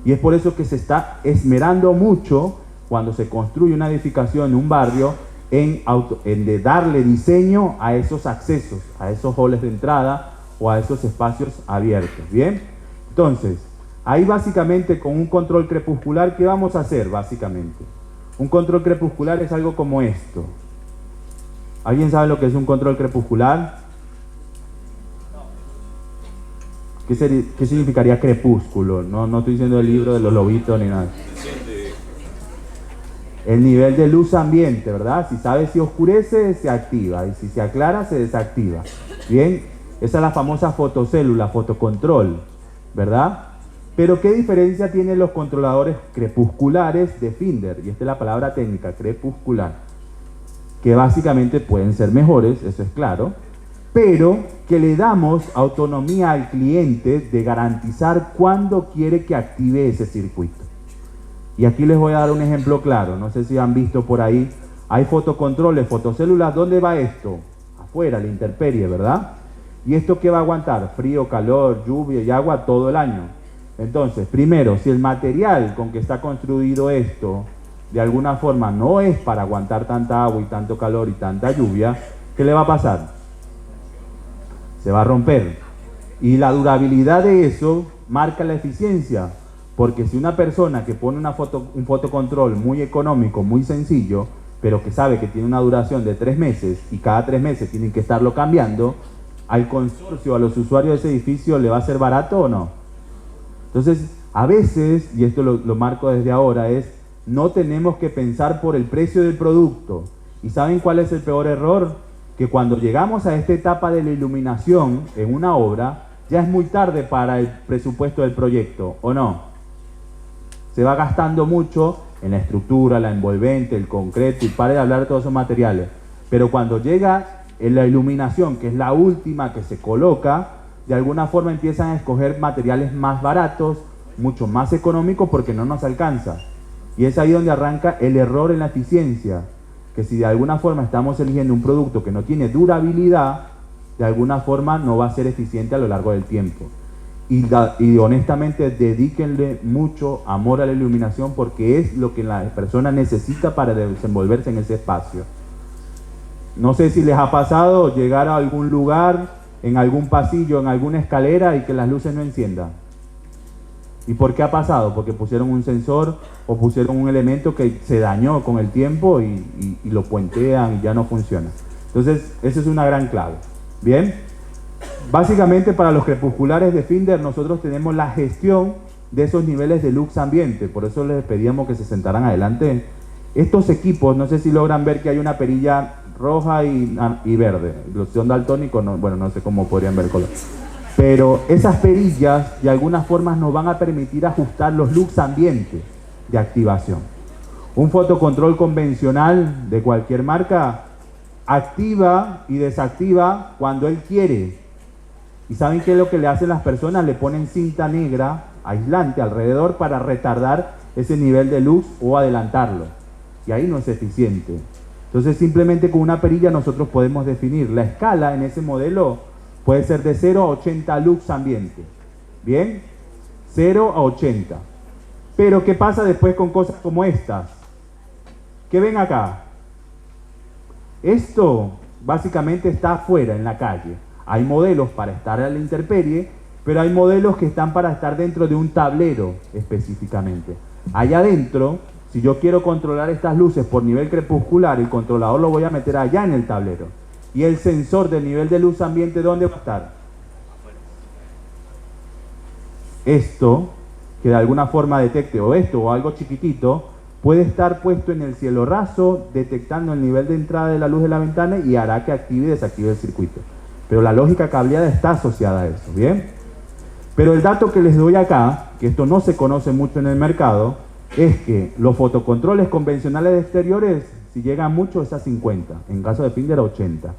Y es por eso que se está esmerando mucho cuando se construye una edificación en un barrio en de darle diseño a esos accesos, a esos halls de entrada o a esos espacios abiertos. ¿Bien? Entonces, ahí básicamente con un control crepuscular, ¿qué vamos a hacer básicamente? Un control crepuscular es algo como esto. ¿Alguien sabe lo que es un control crepuscular? ¿Qué significaría crepúsculo? No estoy diciendo el libro de los lobitos ni nada. El nivel de luz ambiente, ¿verdad? Si sabe si oscurece, se activa. Y si se aclara, se desactiva. Bien, esa es la famosa fotocélula, fotocontrol, ¿verdad? Pero ¿qué diferencia tienen los controladores crepusculares de Finder? Y esta es la palabra técnica, crepuscular. Que básicamente pueden ser mejores, eso es claro, pero que le damos autonomía al cliente de garantizar cuándo quiere que active ese circuito. Y aquí les voy a dar un ejemplo claro, no sé si han visto por ahí, hay fotocontroles, fotocélulas, ¿dónde va esto? Afuera, la intemperie, ¿verdad? ¿Y esto qué va a aguantar? Frío, calor, lluvia y agua todo el año. Entonces, primero, si el material con que está construido esto, de alguna forma no es para aguantar tanta agua y tanto calor y tanta lluvia, ¿qué le va a pasar? Se va a romper. Y la durabilidad de eso marca la eficiencia. Porque si una persona que pone un fotocontrol muy económico, muy sencillo, pero que sabe que tiene una duración de 3 meses y cada 3 meses tienen que estarlo cambiando, al consorcio, a los usuarios de ese edificio, ¿le va a ser barato o no? Entonces, a veces, y esto lo marco desde ahora, es no tenemos que pensar por el precio del producto. ¿Y saben cuál es el peor error? Que cuando llegamos a esta etapa de la iluminación en una obra, ya es muy tarde para el presupuesto del proyecto, ¿o no? Se va gastando mucho en la estructura, la envolvente, el concreto, y pare de hablar de todos esos materiales. Pero cuando llega en la iluminación, que es la última que se coloca, de alguna forma empiezan a escoger materiales más baratos, mucho más económicos, porque no nos alcanza. Y es ahí donde arranca el error en la eficiencia, que si de alguna forma estamos eligiendo un producto que no tiene durabilidad, de alguna forma no va a ser eficiente a lo largo del tiempo. Y honestamente dedíquenle mucho amor a la iluminación, porque es lo que la persona necesita para desenvolverse en ese espacio. No sé si les ha pasado llegar a algún lugar, en algún pasillo, en alguna escalera, y que las luces no enciendan. ¿Y por qué ha pasado? Porque pusieron un sensor o pusieron un elemento que se dañó con el tiempo y lo puentean y ya no funciona. Entonces, esa es una gran clave. Bien, básicamente para los crepusculares de Finder nosotros tenemos la gestión de esos niveles de luz ambiente. Por eso les pedíamos que se sentaran adelante. Estos equipos, no sé si logran ver que hay una perilla roja y verde. Los son daltónicos, no, bueno, no sé cómo podrían ver el color. Pero esas perillas de alguna forma nos van a permitir ajustar los lux ambiente de activación. Un fotocontrol convencional de cualquier marca activa y desactiva cuando él quiere. ¿Y saben qué es lo que le hacen las personas? Le ponen cinta negra aislante alrededor para retardar ese nivel de luz o adelantarlo. Y ahí no es eficiente. Entonces simplemente con una perilla nosotros podemos definir. La escala en ese modelo puede ser de 0 a 80 lux ambiente. ¿Bien? 0 a 80. Pero ¿qué pasa después con cosas como estas? ¿Qué ven acá? Esto básicamente está afuera, en la calle. Hay modelos para estar a la intemperie, pero hay modelos que están para estar dentro de un tablero específicamente. Allá adentro, si yo quiero controlar estas luces por nivel crepuscular, el controlador lo voy a meter allá en el tablero. Y el sensor del nivel de luz ambiente, ¿dónde va a estar? Esto, que de alguna forma detecte o esto o algo chiquitito, puede estar puesto en el cielo raso, detectando el nivel de entrada de la luz de la ventana y hará que active y desactive el circuito. Pero la lógica cableada está asociada a eso, ¿bien? Pero el dato que les doy acá, que esto no se conoce mucho en el mercado, es que los fotocontroles convencionales de exteriores, si llegan mucho, es a 50, en caso de Finder a 80.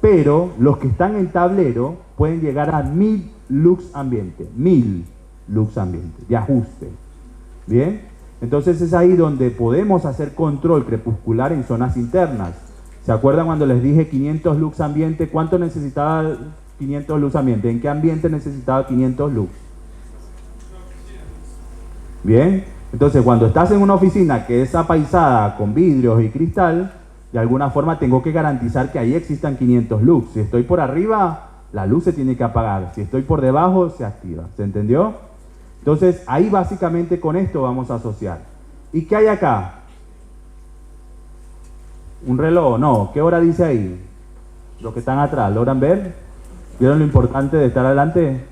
Pero los que están en tablero pueden llegar a 1000 lux ambiente, 1000 lux ambiente, de ajuste. ¿Bien? Entonces es ahí donde podemos hacer control crepuscular en zonas internas. ¿Se acuerdan cuando les dije 500 lux ambiente? ¿Cuánto necesitaba 500 lux ambiente? ¿En qué ambiente necesitaba 500 lux? Bien, entonces cuando estás en una oficina que es apaisada con vidrios y cristal, de alguna forma tengo que garantizar que ahí existan 500 lux. Si estoy por arriba, la luz se tiene que apagar. Si estoy por debajo, se activa. ¿Se entendió? Entonces ahí básicamente con esto vamos a asociar. ¿Y qué hay acá? ¿Un reloj? No. ¿Qué hora dice ahí? Los que están atrás, ¿logran ver? ¿Vieron lo importante de estar adelante?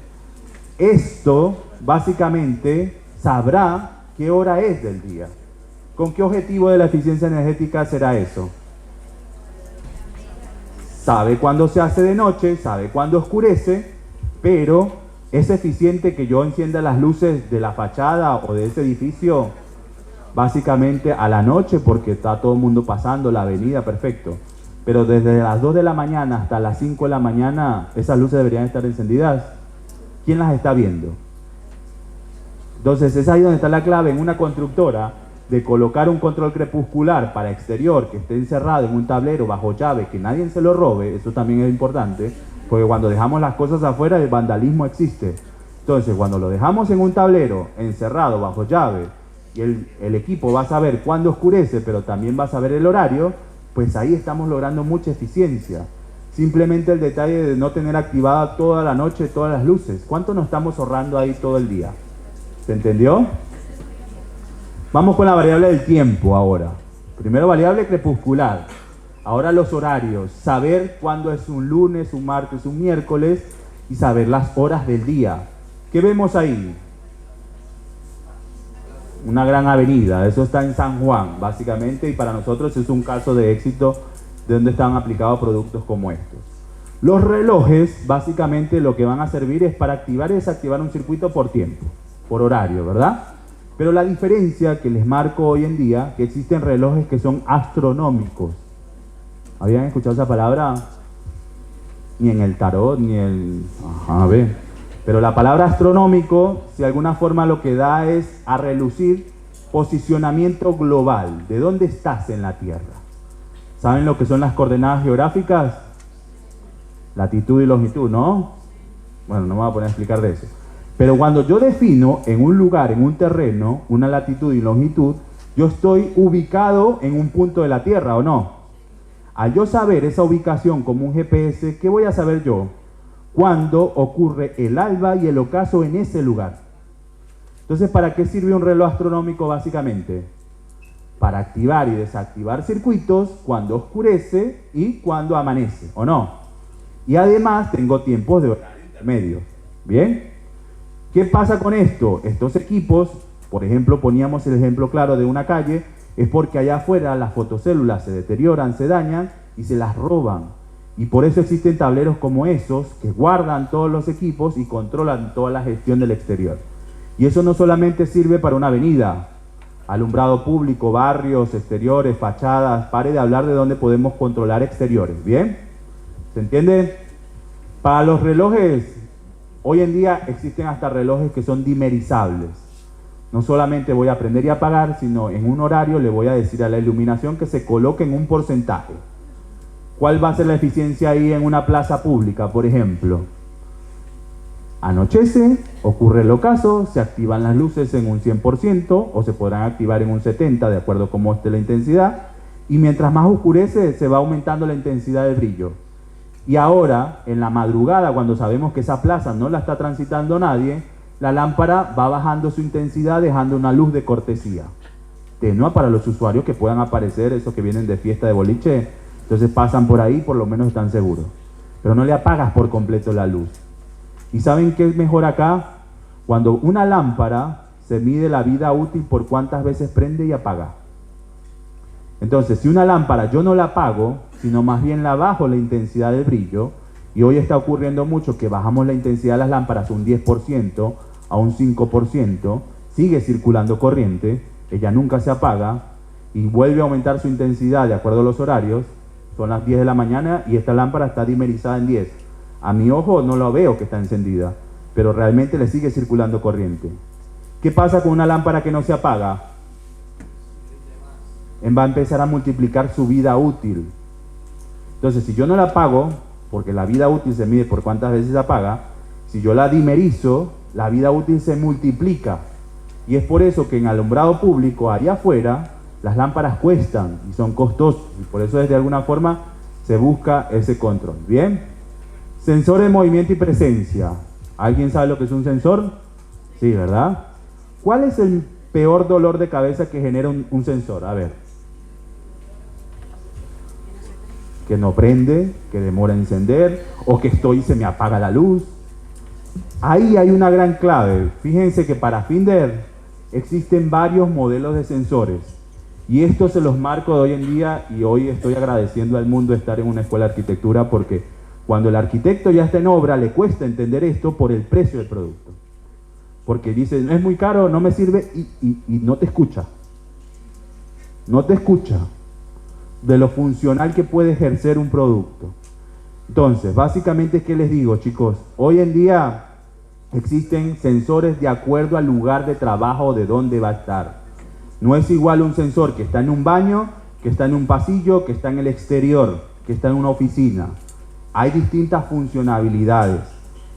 Esto básicamente sabrá qué hora es del día. ¿Con qué objetivo de la eficiencia energética será eso? Sabe cuándo se hace de noche, sabe cuándo oscurece, pero es eficiente que yo encienda las luces de la fachada o de ese edificio básicamente a la noche porque está todo el mundo pasando la avenida, perfecto. Pero desde las 2 de la mañana hasta las 5 de la mañana esas luces deberían estar encendidas. ¿Quién las está viendo? Entonces es ahí donde está la clave en una constructora de colocar un control crepuscular para exterior que esté encerrado en un tablero bajo llave, que nadie se lo robe. Eso también es importante, porque cuando dejamos las cosas afuera el vandalismo existe. Entonces cuando lo dejamos en un tablero encerrado bajo llave y el equipo va a saber cuándo oscurece, pero también va a saber el horario, pues ahí estamos logrando mucha eficiencia. Simplemente el detalle de no tener activada toda la noche todas las luces. ¿Cuánto nos estamos ahorrando ahí todo el día? ¿Se entendió? Vamos con la variable del tiempo ahora. Primero variable crepuscular. Ahora los horarios. Saber cuándo es un lunes, un martes, un miércoles y saber las horas del día. ¿Qué vemos ahí? Una gran avenida. Eso está en San Juan, básicamente, y para nosotros es un caso de éxito de donde están aplicados productos como estos. Los relojes, básicamente, lo que van a servir es para activar y desactivar un circuito por tiempo, por horario, ¿verdad? Pero la diferencia que les marco hoy en día, que existen relojes que son astronómicos. ¿Habían escuchado esa palabra? Ni en el tarot, ni el... Ajá, ve. Pero la palabra astronómico, si de alguna forma lo que da es a relucir posicionamiento global. ¿De dónde estás en la Tierra? ¿Saben lo que son las coordenadas geográficas? Latitud y longitud, ¿no? Bueno, no me voy a poner a explicar de eso. Pero cuando yo defino en un lugar, en un terreno, una latitud y longitud, yo estoy ubicado en un punto de la Tierra, ¿o no? Al yo saber esa ubicación como un GPS, ¿qué voy a saber yo? Cuándo ocurre el alba y el ocaso en ese lugar. Entonces, ¿para qué sirve un reloj astronómico básicamente? Para activar y desactivar circuitos cuando oscurece y cuando amanece, ¿o no? Y además tengo tiempos de horario intermedio. ¿Bien? ¿Qué pasa con esto? Estos equipos, por ejemplo, poníamos el ejemplo claro de una calle, es porque allá afuera las fotocélulas se deterioran, se dañan y se las roban. Y por eso existen tableros como esos que guardan todos los equipos y controlan toda la gestión del exterior. Y eso no solamente sirve para una avenida, alumbrado público, barrios, exteriores, fachadas. Pare de hablar de dónde podemos controlar exteriores, ¿bien? ¿Se entiende? Para los relojes, hoy en día existen hasta relojes que son dimerizables. No solamente voy a prender y apagar, sino en un horario le voy a decir a la iluminación que se coloque en un porcentaje. ¿Cuál va a ser la eficiencia ahí en una plaza pública, por ejemplo? Anochece, ocurre el ocaso, se activan las luces en un 100% o se podrán activar en un 70% de acuerdo a cómo esté la intensidad, y mientras más oscurece se va aumentando la intensidad del brillo. Y ahora, en la madrugada, cuando sabemos que esa plaza no la está transitando nadie, la lámpara va bajando su intensidad dejando una luz de cortesía, tenua para los usuarios que puedan aparecer, esos que vienen de fiesta de boliche, entonces pasan por ahí, por lo menos están seguros. Pero no le apagas por completo la luz. ¿Y saben qué es mejor acá? Cuando una lámpara se mide la vida útil por cuántas veces prende y apaga. Entonces, si una lámpara yo no la apago, sino más bien la bajo la intensidad del brillo, y hoy está ocurriendo mucho que bajamos la intensidad de las lámparas a un 10%, a un 5%, sigue circulando corriente, ella nunca se apaga, y vuelve a aumentar su intensidad de acuerdo a los horarios. Son las 10 de la mañana y esta lámpara está dimerizada en 10. A mi ojo no lo veo que está encendida, pero realmente le sigue circulando corriente. ¿Qué pasa con una lámpara que no se apaga? Va a empezar a multiplicar su vida útil. Entonces, si yo no la apago, porque la vida útil se mide por cuántas veces se apaga, si yo la dimerizo, la vida útil se multiplica. Y es por eso que en alumbrado público, allá afuera, las lámparas cuestan y son costosas. Y por eso, de alguna forma, se busca ese control. ¿Bien? Sensor de movimiento y presencia. ¿Alguien sabe lo que es un sensor? Sí, ¿verdad? ¿Cuál es el peor dolor de cabeza que genera un sensor? A ver. Que no prende, que demora en encender, o que estoy y se me apaga la luz. Ahí hay una gran clave. Fíjense que para Finder existen varios modelos de sensores. Y esto se los marco de hoy en día, y hoy estoy agradeciendo al mundo estar en una escuela de arquitectura, porque cuando el arquitecto ya está en obra, le cuesta entender esto por el precio del producto. Porque dice, no es muy caro, no me sirve, y no te escucha. No te escucha de lo funcional que puede ejercer un producto. Entonces, básicamente, ¿qué les digo, chicos? Hoy en día existen sensores de acuerdo al lugar de trabajo de dónde va a estar. No es igual un sensor que está en un baño, que está en un pasillo, que está en el exterior, que está en una oficina. Hay distintas funcionalidades.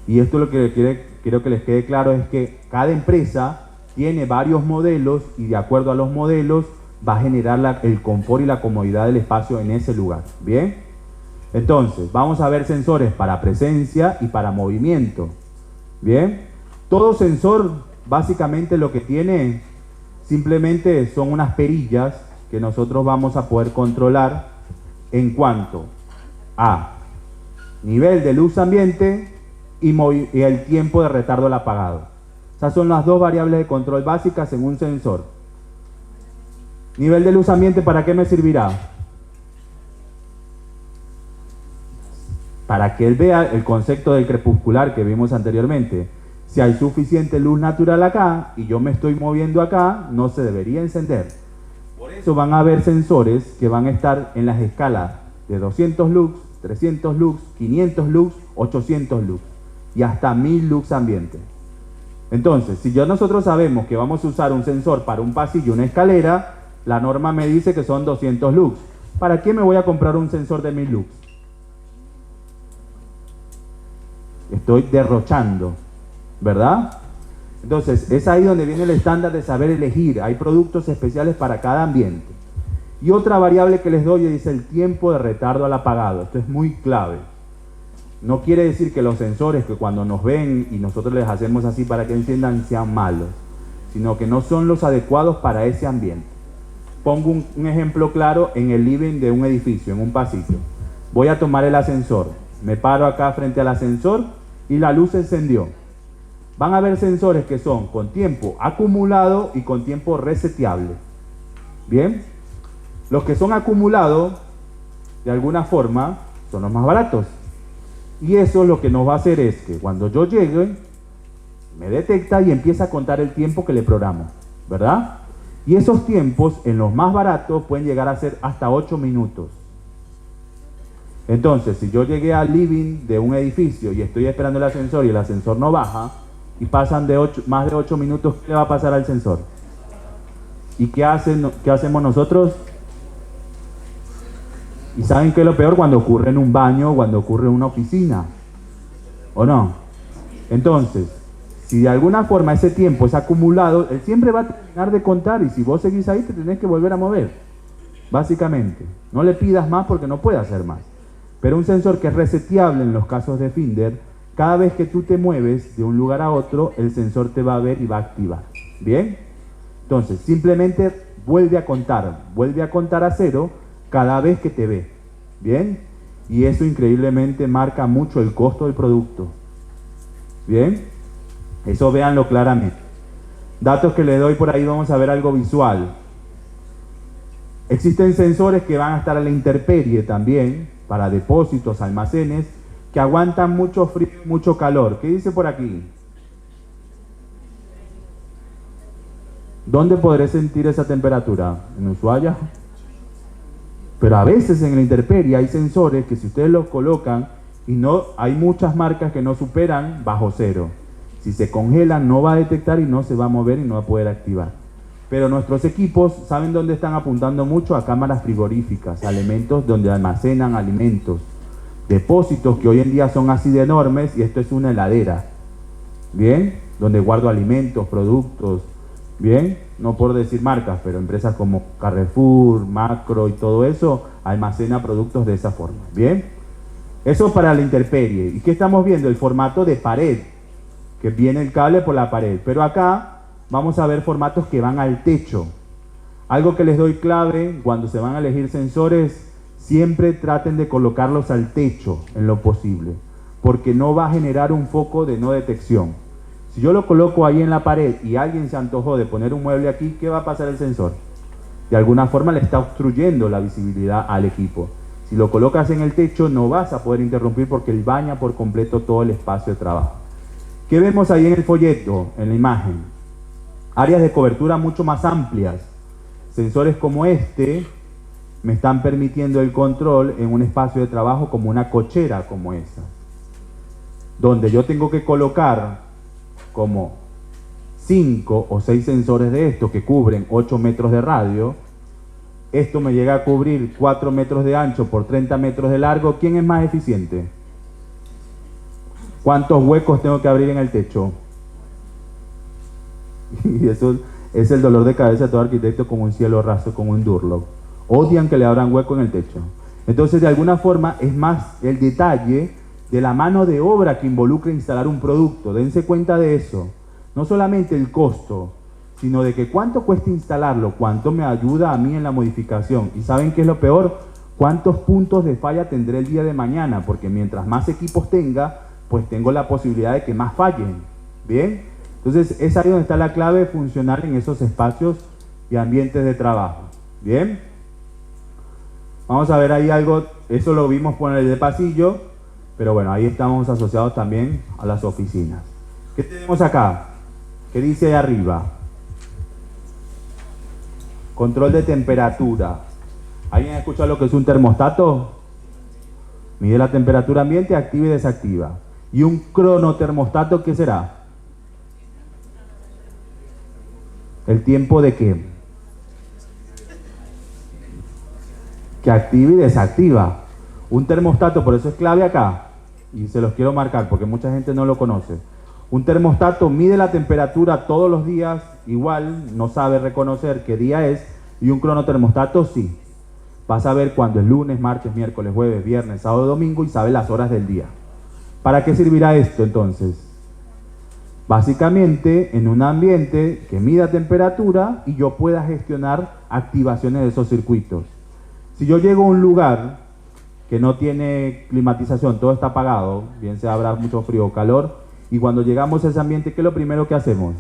Y esto lo que quiero que les quede claro es que cada empresa tiene varios modelos y de acuerdo a los modelos va a generar el confort y la comodidad del espacio en ese lugar. ¿Bien? Entonces, vamos a ver sensores para presencia y para movimiento. ¿Bien? Todo sensor básicamente lo que tiene simplemente son unas perillas que nosotros vamos a poder controlar en cuanto a nivel de luz ambiente y el tiempo de retardo al apagado. Esas son las dos variables de control básicas en un sensor. Nivel de luz ambiente, ¿para qué me servirá? Para que él vea el concepto del crepuscular que vimos anteriormente. Si hay suficiente luz natural acá y yo me estoy moviendo acá, no se debería encender. Por eso van a haber sensores que van a estar en las escalas de 200 lux, 300 lux, 500 lux, 800 lux y hasta 1000 lux ambiente. Entonces, si nosotros sabemos que vamos a usar un sensor para un pasillo, una escalera, la norma me dice que son 200 lux. ¿Para qué me voy a comprar un sensor de 1000 lux? Estoy derrochando, ¿verdad? Entonces, es ahí donde viene el estándar de saber elegir. Hay productos especiales para cada ambiente. Y otra variable que les doy es el tiempo de retardo al apagado. Esto es muy clave. No quiere decir que los sensores que cuando nos ven y nosotros les hacemos así para que enciendan sean malos, sino que no son los adecuados para ese ambiente. Pongo un ejemplo claro en el living de un edificio, en un pasillo. Voy a tomar el ascensor. Me paro acá frente al ascensor y la luz se encendió. Van a haber sensores que son con tiempo acumulado y con tiempo reseteable. ¿Bien? Los que son acumulados, de alguna forma, son los más baratos. Y eso lo que nos va a hacer es que cuando yo llegue, me detecta y empieza a contar el tiempo que le programo, ¿verdad? Y esos tiempos, en los más baratos, pueden llegar a ser hasta 8 minutos. Entonces, si yo llegué al living de un edificio y estoy esperando el ascensor y el ascensor no baja, y pasan más de 8 minutos, ¿qué le va a pasar al sensor? ¿Y qué hacemos nosotros? ¿Y saben qué es lo peor? Cuando ocurre en un baño, cuando ocurre en una oficina, ¿o no? Entonces, si de alguna forma ese tiempo es acumulado, él siempre va a terminar de contar, y si vos seguís ahí te tenés que volver a mover, básicamente. No le pidas más porque no puede hacer más. Pero un sensor que es reseteable en los casos de Finder, cada vez que tú te mueves de un lugar a otro, el sensor te va a ver y va a activar. ¿Bien? Entonces, simplemente vuelve a contar a 0 cada vez que te ve. ¿Bien? Y eso increíblemente marca mucho el costo del producto. ¿Bien? Eso véanlo claramente. Datos que les doy por ahí, vamos a ver algo visual. Existen sensores que van a estar a la intemperie también, para depósitos, almacenes, que aguantan mucho frío y mucho calor. ¿Qué dice por aquí? ¿Dónde podré sentir esa temperatura? ¿En Ushuaia? Pero a veces en la intemperie hay sensores que si ustedes los colocan, y no, hay muchas marcas que no superan bajo 0. Si se congelan no va a detectar y no se va a mover y no va a poder activar. Pero nuestros equipos, ¿saben dónde están apuntando mucho? A cámaras frigoríficas, a elementos donde almacenan alimentos, depósitos que hoy en día son así de enormes, y esto es una heladera, ¿bien? Donde guardo alimentos, productos, ¿bien? No por decir marcas, pero empresas como Carrefour, Macro y todo eso, almacena productos de esa forma, ¿bien? Eso para la intemperie. ¿Y qué estamos viendo? El formato de pared, que viene el cable por la pared, pero acá vamos a ver formatos que van al techo. Algo que les doy clave cuando se van a elegir sensores, siempre traten de colocarlos al techo en lo posible, porque no va a generar un foco de no detección. Si yo lo coloco ahí en la pared y alguien se antojó de poner un mueble aquí, ¿qué va a pasar el sensor? De alguna forma le está obstruyendo la visibilidad al equipo. Si lo colocas en el techo no vas a poder interrumpir porque él baña por completo todo el espacio de trabajo. ¿Qué vemos ahí en el folleto, en la imagen? Áreas de cobertura mucho más amplias. Sensores como este me están permitiendo el control en un espacio de trabajo como una cochera como esa, donde yo tengo que colocar como 5 o 6 sensores de estos que cubren 8 metros de radio. Esto me llega a cubrir 4 metros de ancho por 30 metros de largo. ¿Quién es más eficiente? ¿Cuántos huecos tengo que abrir en el techo? Y eso es el dolor de cabeza de todo arquitecto, como un cielo raso, como un Durlock. Odian que le abran hueco en el techo. Entonces, de alguna forma, es más el detalle de la mano de obra que involucra instalar un producto. Dense cuenta de eso. No solamente el costo, sino de que cuánto cuesta instalarlo, cuánto me ayuda a mí en la modificación. ¿Y saben qué es lo peor? ¿Cuántos puntos de falla tendré el día de mañana? Porque mientras más equipos tenga, pues tengo la posibilidad de que más fallen. ¿Bien? Entonces, es ahí donde está la clave de funcionar en esos espacios y ambientes de trabajo. ¿Bien? Vamos a ver ahí algo, eso lo vimos por el de pasillo, pero bueno, ahí estamos asociados también a las oficinas. ¿Qué tenemos acá? ¿Qué dice ahí arriba? Control de temperatura. ¿Alguien ha escuchado lo que es un termostato? Mide la temperatura ambiente, activa y desactiva. ¿Y un cronotermostato qué será? ¿El tiempo de qué? Que activa y desactiva. Un termostato, por eso es clave acá, y se los quiero marcar porque mucha gente no lo conoce. Un termostato mide la temperatura todos los días, igual no sabe reconocer qué día es, y un cronotermostato sí. Vas a ver cuándo es lunes, martes, miércoles, jueves, viernes, sábado, domingo, y sabe las horas del día. ¿Para qué servirá esto entonces? Básicamente en un ambiente que mida temperatura y yo pueda gestionar activaciones de esos circuitos. Si yo llego a un lugar que no tiene climatización, todo está apagado, bien sea habrá mucho frío o calor, y cuando llegamos a ese ambiente, ¿qué es lo primero que hacemos?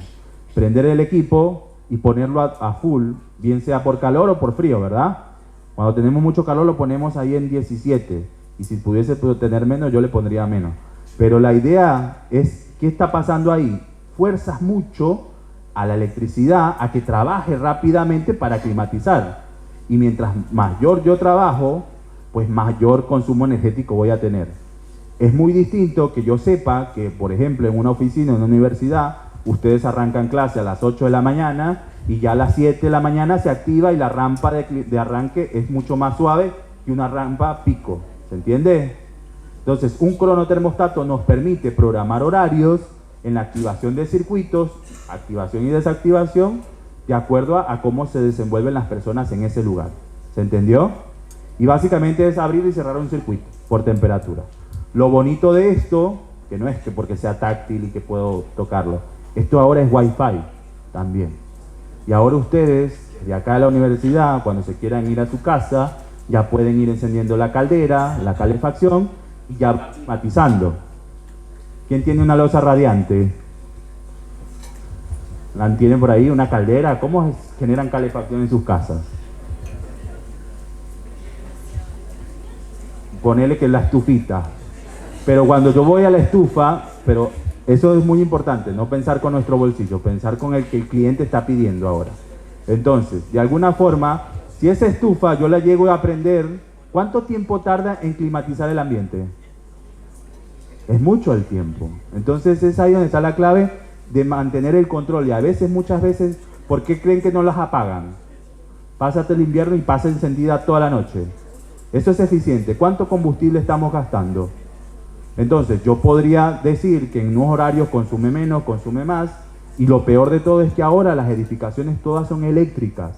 Prender el equipo y ponerlo a full, bien sea por calor o por frío, ¿verdad? Cuando tenemos mucho calor lo ponemos ahí en 17, y si pudiese tener menos, yo le pondría menos. Pero la idea es, ¿qué está pasando ahí? Fuerzas mucho a la electricidad a que trabaje rápidamente para climatizar. Y mientras mayor yo trabajo, pues mayor consumo energético voy a tener. Es muy distinto que yo sepa que, por ejemplo, en una oficina, en una universidad, ustedes arrancan clase a las 8 de la mañana y ya a las 7 de la mañana se activa y la rampa de arranque es mucho más suave que una rampa pico. ¿Se entiende? Entonces, un cronotermostato nos permite programar horarios en la activación de circuitos, activación y desactivación, de acuerdo a cómo se desenvuelven las personas en ese lugar. ¿Se entendió? Y básicamente es abrir y cerrar un circuito por temperatura. Lo bonito de esto, que no es que porque sea táctil y que puedo tocarlo, esto ahora es Wi-Fi también. Y ahora ustedes, de acá a la universidad, cuando se quieran ir a su casa, ya pueden ir encendiendo la caldera, la calefacción y ya matizando. ¿Quién tiene una loza radiante? ¿La tienen por ahí? ¿Una caldera? ¿Cómo generan calefacción en sus casas? Ponele que es la estufita. Pero cuando yo voy a la estufa, pero eso es muy importante, no pensar con nuestro bolsillo, pensar con el que el cliente está pidiendo ahora. Entonces, de alguna forma, si esa estufa yo la llego a prender, ¿cuánto tiempo tarda en climatizar el ambiente? Es mucho el tiempo. Entonces es ahí donde está la clave de mantener el control. Y a veces, muchas veces, ¿por qué creen que no las apagan? Pásate el invierno y pasa encendida toda la noche. Eso es eficiente. ¿Cuánto combustible estamos gastando? Entonces, yo podría decir que en unos horarios consume menos, consume más, y lo peor de todo es que ahora las edificaciones todas son eléctricas.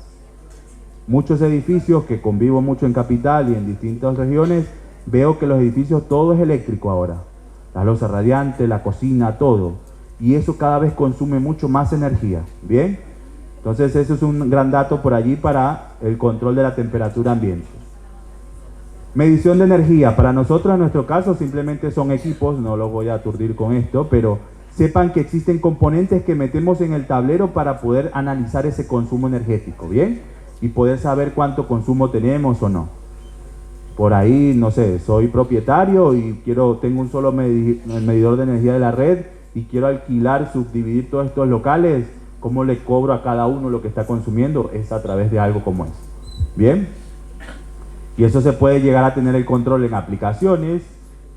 Muchos edificios que convivo mucho en Capital y en distintas regiones, veo que los edificios todo es eléctrico ahora. La loza radiante, la cocina, todo. Y eso cada vez consume mucho más energía. ¿Bien? Entonces, eso es un gran dato por allí para el control de la temperatura ambiente. Medición de energía. Para nosotros, en nuestro caso, simplemente son equipos, no los voy a aturdir con esto, pero sepan que existen componentes que metemos en el tablero para poder analizar ese consumo energético, ¿bien? Y poder saber cuánto consumo tenemos o no. Por ahí, no sé, soy propietario y tengo un solo medidor de energía de la red y quiero alquilar, subdividir todos estos locales, ¿cómo le cobro a cada uno lo que está consumiendo? Es a través de algo como eso, ¿bien? Y eso se puede llegar a tener el control en aplicaciones,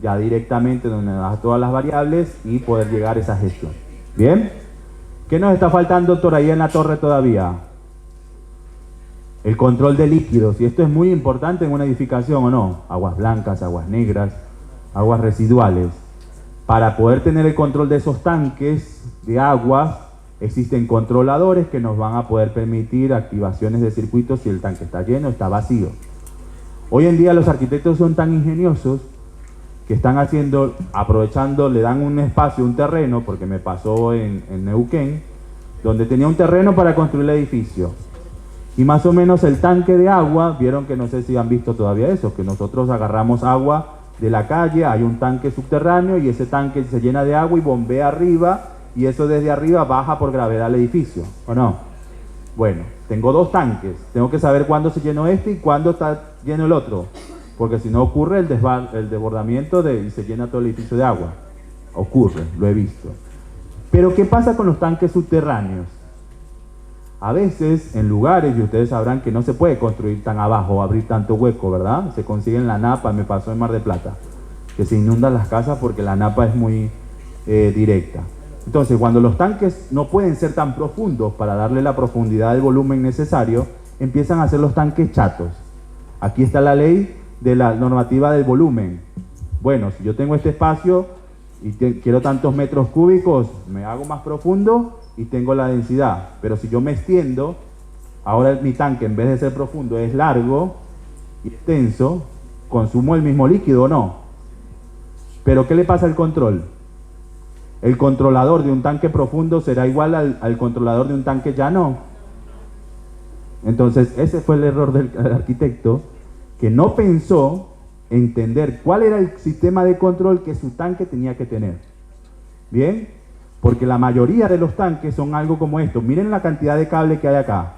ya directamente donde das todas las variables y poder llegar a esa gestión. ¿Bien? ¿Qué nos está faltando por ahí en la torre todavía? El control de líquidos. Y esto es muy importante en una edificación, ¿o no? Aguas blancas, aguas negras, aguas residuales. Para poder tener el control de esos tanques de aguas, existen controladores que nos van a poder permitir activaciones de circuitos si el tanque está lleno o está vacío. Hoy en día los arquitectos son tan ingeniosos que están aprovechando, le dan un espacio, un terreno, porque me pasó en Neuquén, donde tenía un terreno para construir el edificio. Y más o menos el tanque de agua, vieron que no sé si han visto todavía eso, que nosotros agarramos agua de la calle, hay un tanque subterráneo y ese tanque se llena de agua y bombea arriba y eso desde arriba baja por gravedad al edificio, ¿o no? Bueno, tengo dos tanques, tengo que saber cuándo se llenó este y cuándo está lleno el otro, porque si no ocurre el desbordamiento y se llena todo el edificio de agua. Ocurre, lo he visto. Pero ¿qué pasa con los tanques subterráneos? A veces en lugares, y ustedes sabrán que no se puede construir tan abajo, abrir tanto hueco, ¿verdad? Se consigue en la Napa, me pasó en Mar del Plata, que se inundan las casas porque la Napa es muy directa. Entonces, cuando los tanques no pueden ser tan profundos para darle la profundidad del volumen necesario, empiezan a hacer los tanques chatos. Aquí está la ley de la normativa del volumen. Bueno, si yo tengo este espacio y quiero tantos metros cúbicos, me hago más profundo y tengo la densidad. Pero si yo me extiendo, ahora mi tanque en vez de ser profundo es largo y extenso, consumo el mismo líquido o no. Pero ¿qué le pasa al control? ¿El controlador de un tanque profundo será igual al controlador de un tanque llano? Entonces, ese fue el error del arquitecto, que no pensó entender cuál era el sistema de control que su tanque tenía que tener. ¿Bien? Porque la mayoría de los tanques son algo como esto. Miren la cantidad de cable que hay acá.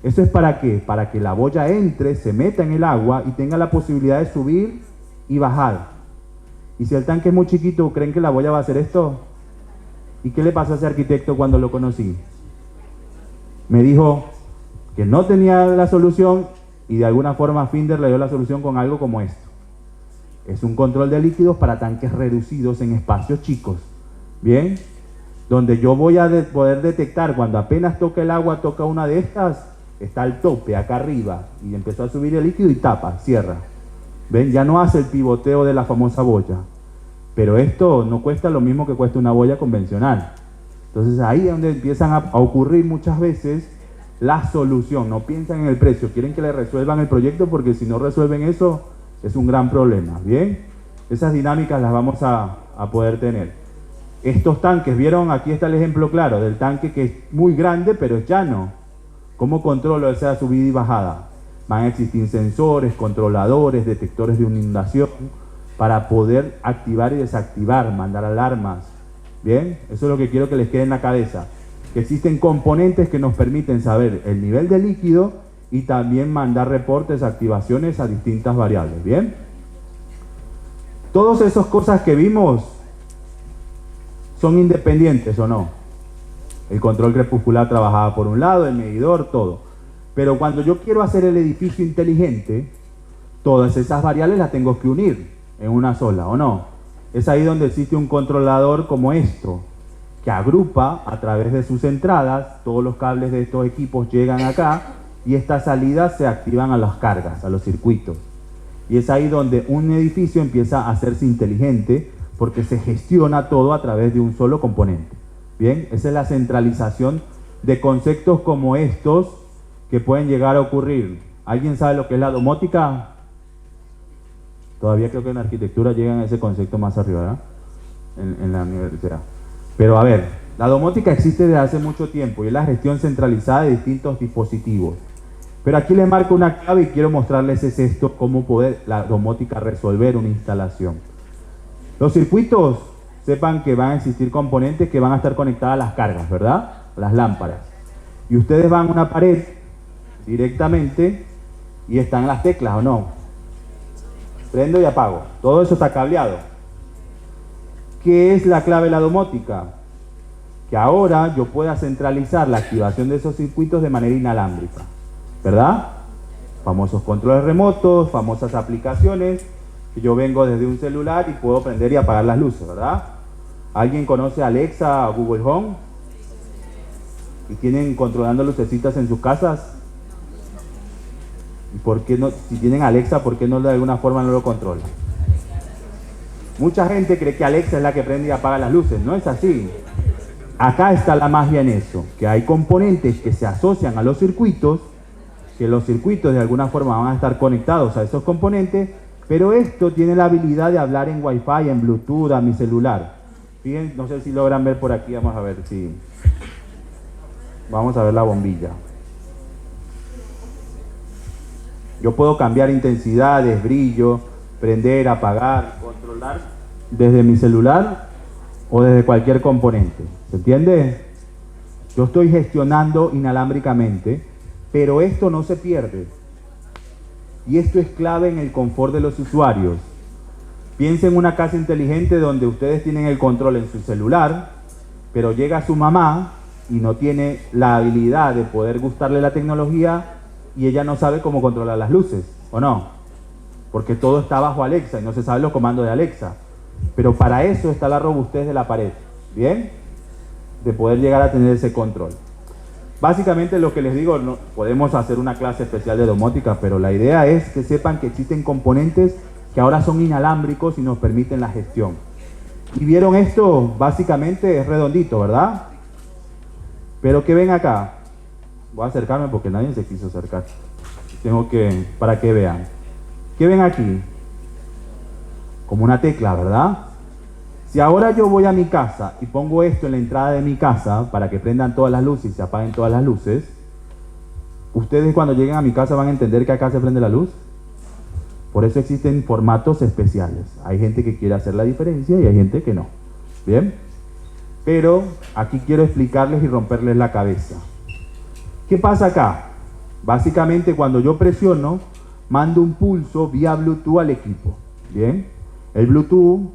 ¿Eso es para qué? Para que la boya entre, se meta en el agua y tenga la posibilidad de subir y bajar. Y si el tanque es muy chiquito, ¿creen que la boya va a hacer esto? ¿Y qué le pasó a ese arquitecto cuando lo conocí? Me dijo que no tenía la solución y de alguna forma Finder le dio la solución con algo como esto. Es un control de líquidos para tanques reducidos en espacios chicos. ¿Bien? Donde yo voy a poder detectar cuando apenas toca el agua, toca una de estas, está al tope, acá arriba, y empezó a subir el líquido y tapa, cierra. ¿Ven? Ya no hace el pivoteo de la famosa boya. Pero esto no cuesta lo mismo que cuesta una boya convencional. Entonces ahí es donde empiezan a ocurrir muchas veces la solución. No piensan en el precio, quieren que le resuelvan el proyecto porque si no resuelven eso es un gran problema. ¿Bien? Esas dinámicas las vamos a poder tener. Estos tanques, ¿vieron? Aquí está el ejemplo claro del tanque que es muy grande pero es llano. ¿Cómo controlo esa subida y bajada? Van a existir sensores, controladores, detectores de inundación para poder activar y desactivar, mandar alarmas. ¿Bien? Eso es lo que quiero que les quede en la cabeza. Que existen componentes que nos permiten saber el nivel de líquido y también mandar reportes, activaciones a distintas variables. ¿Bien? Todas esas cosas que vimos son independientes o no. El control crepuscular trabajaba por un lado, el medidor, todo. Pero cuando yo quiero hacer el edificio inteligente, todas esas variables las tengo que unir en una sola, ¿o no? Es ahí donde existe un controlador como esto, que agrupa a través de sus entradas, todos los cables de estos equipos llegan acá y estas salidas se activan a las cargas, a los circuitos. Y es ahí donde un edificio empieza a hacerse inteligente porque se gestiona todo a través de un solo componente. Bien, esa es la centralización de conceptos como estos que pueden llegar a ocurrir. ¿Alguien sabe lo que es la domótica? Todavía creo que en arquitectura llegan a ese concepto más arriba, ¿verdad? En la universidad. Pero a ver, la domótica existe desde hace mucho tiempo y es la gestión centralizada de distintos dispositivos. Pero aquí les marco una clave y quiero mostrarles es esto, cómo poder la domótica resolver una instalación. Los circuitos, sepan que van a existir componentes que van a estar conectadas a las cargas, ¿verdad? A las lámparas. Y ustedes van a una pared directamente y están las teclas, ¿o no? Prendo y apago. Todo eso está cableado. ¿Qué es la clave de la domótica? Que ahora yo pueda centralizar la activación de esos circuitos de manera inalámbrica, ¿verdad? Famosos controles remotos, famosas aplicaciones, que yo vengo desde un celular y puedo prender y apagar las luces, ¿verdad? ¿Alguien conoce Alexa o Google Home? ¿Y tienen controlando lucecitas en sus casas? ¿Y por qué no? Si tienen Alexa, ¿por qué no de alguna forma no lo controlan? Mucha gente cree que Alexa es la que prende y apaga las luces. No es así. Acá está la magia en eso, que hay componentes que se asocian a los circuitos, que los circuitos de alguna forma van a estar conectados a esos componentes, pero esto tiene la habilidad de hablar en Wi-Fi, en Bluetooth, a mi celular. Fíjense, no sé si logran ver por aquí, vamos a ver si... Vamos a ver la bombilla. Yo puedo cambiar intensidades, brillo, prender, apagar, controlar desde mi celular o desde cualquier componente. ¿Se entiende? Yo estoy gestionando inalámbricamente, pero esto no se pierde. Y esto es clave en el confort de los usuarios. Piensen en una casa inteligente donde ustedes tienen el control en su celular, pero llega su mamá y no tiene la habilidad de poder gustarle la tecnología y ella no sabe cómo controlar las luces, ¿o no? Porque todo está bajo Alexa y no se saben los comandos de Alexa. Pero para eso está la robustez de la pared, ¿bien? De poder llegar a tener ese control. Básicamente lo que les digo, no, podemos hacer una clase especial de domótica, pero la idea es que sepan que existen componentes que ahora son inalámbricos y nos permiten la gestión. Y vieron esto, básicamente es redondito, ¿verdad? Pero ¿qué ven acá? Voy a acercarme porque nadie se quiso acercar. Tengo que, para que vean. ¿Qué ven aquí? Como una tecla, ¿verdad? Si ahora yo voy a mi casa y pongo esto en la entrada de mi casa para que prendan todas las luces y se apaguen todas las luces, ustedes cuando lleguen a mi casa van a entender que acá se prende la luz. Por eso existen formatos especiales. Hay gente que quiere hacer la diferencia y hay gente que no. ¿Bien? Pero aquí quiero explicarles y romperles la cabeza. ¿Qué pasa acá? Básicamente cuando yo presiono, mando un pulso vía Bluetooth al equipo. ¿Bien? El Bluetooth,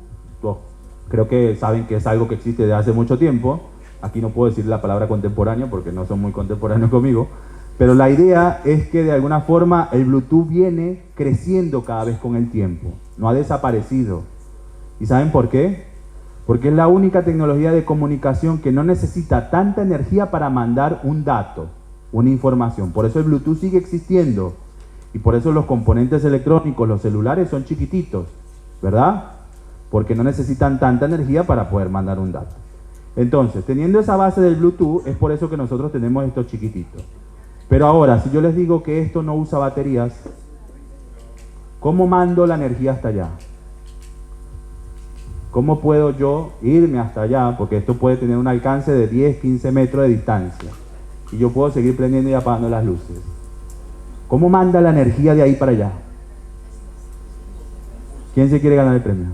creo que saben que es algo que existe desde hace mucho tiempo. Aquí no puedo decir la palabra contemporáneo porque no son muy contemporáneos conmigo. Pero la idea es que de alguna forma el Bluetooth viene creciendo cada vez con el tiempo, no ha desaparecido. ¿Y saben por qué? Porque es la única tecnología de comunicación que no necesita tanta energía para mandar un dato, una información. Por eso el Bluetooth sigue existiendo y por eso los componentes electrónicos, los celulares son chiquititos, ¿verdad? Porque no necesitan tanta energía para poder mandar un dato. Entonces, teniendo esa base del Bluetooth, es por eso que nosotros tenemos estos chiquititos. Pero ahora, si yo les digo que esto no usa baterías, ¿cómo mando la energía hasta allá? ¿Cómo puedo yo irme hasta allá? Porque esto puede tener un alcance de 10, 15 metros de distancia. Y yo puedo seguir prendiendo y apagando las luces. ¿Cómo manda la energía de ahí para allá? ¿Quién se quiere ganar el premio?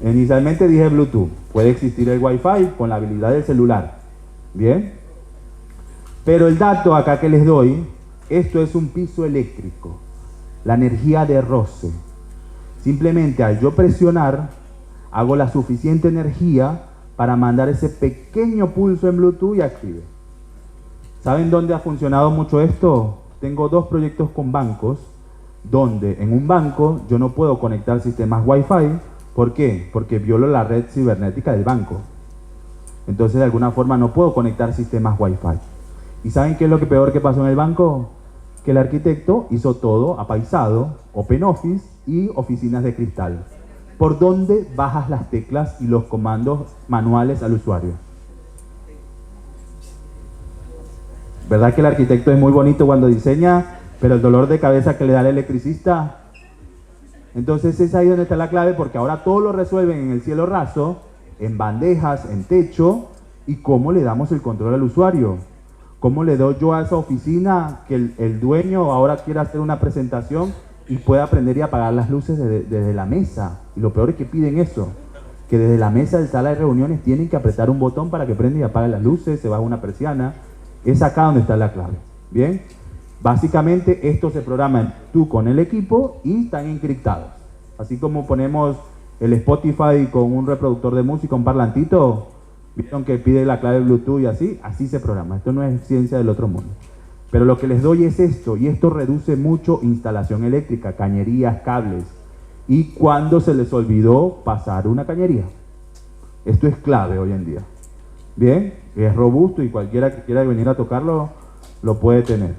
Inicialmente dije Bluetooth. Puede existir el Wi-Fi con la habilidad del celular. ¿Bien? Pero el dato acá que les doy, esto es un piso eléctrico. La energía de roce. Simplemente al yo presionar, hago la suficiente energía para mandar ese pequeño pulso en Bluetooth y active. ¿Saben dónde ha funcionado mucho esto? Tengo 2 proyectos con bancos, donde en un banco yo no puedo conectar sistemas Wi-Fi. ¿Por qué? Porque violo la red cibernética del banco. Entonces de alguna forma no puedo conectar sistemas Wi-Fi. ¿Y saben qué es lo que peor que pasó en el banco? Que el arquitecto hizo todo apaisado, Open Office y oficinas de cristal. ¿Por dónde bajas las teclas y los comandos manuales al usuario? ¿Verdad que el arquitecto es muy bonito cuando diseña, pero el dolor de cabeza que le da el electricista? Entonces es ahí donde está la clave, porque ahora todo lo resuelven en el cielo raso, en bandejas, en techo, y cómo le damos el control al usuario. ¿Cómo le doy yo a esa oficina que el dueño ahora quiera hacer una presentación y pueda prender y apagar las luces desde la mesa? Y lo peor es que piden eso, que desde la mesa de sala de reuniones tienen que apretar un botón para que prenda y apague las luces, se baja una persiana. Es acá donde está la clave. ¿Bien? Básicamente esto se programa tú con el equipo y están encriptados. Así como ponemos el Spotify con un reproductor de música, un parlantito, vieron que pide la clave Bluetooth y así se programa. Esto no es ciencia del otro mundo. Pero lo que les doy es esto, y esto reduce mucho instalación eléctrica, cañerías, cables. Y cuando se les olvidó pasar una cañería. Esto es clave hoy en día. Bien, es robusto y cualquiera que quiera venir a tocarlo lo puede tener.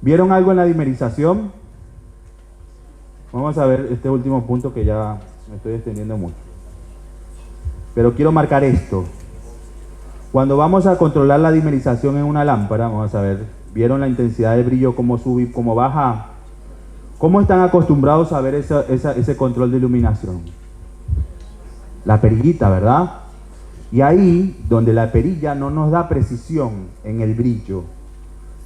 ¿Vieron algo en la dimerización? Vamos a ver este último punto que ya me estoy extendiendo mucho. Pero quiero marcar esto. Cuando vamos a controlar la dimerización en una lámpara, vamos a ver, ¿vieron la intensidad de brillo, cómo sube y cómo baja? ¿Cómo están acostumbrados a ver ese control de iluminación? La perillita, ¿verdad? Y ahí, donde la perilla no nos da precisión en el brillo,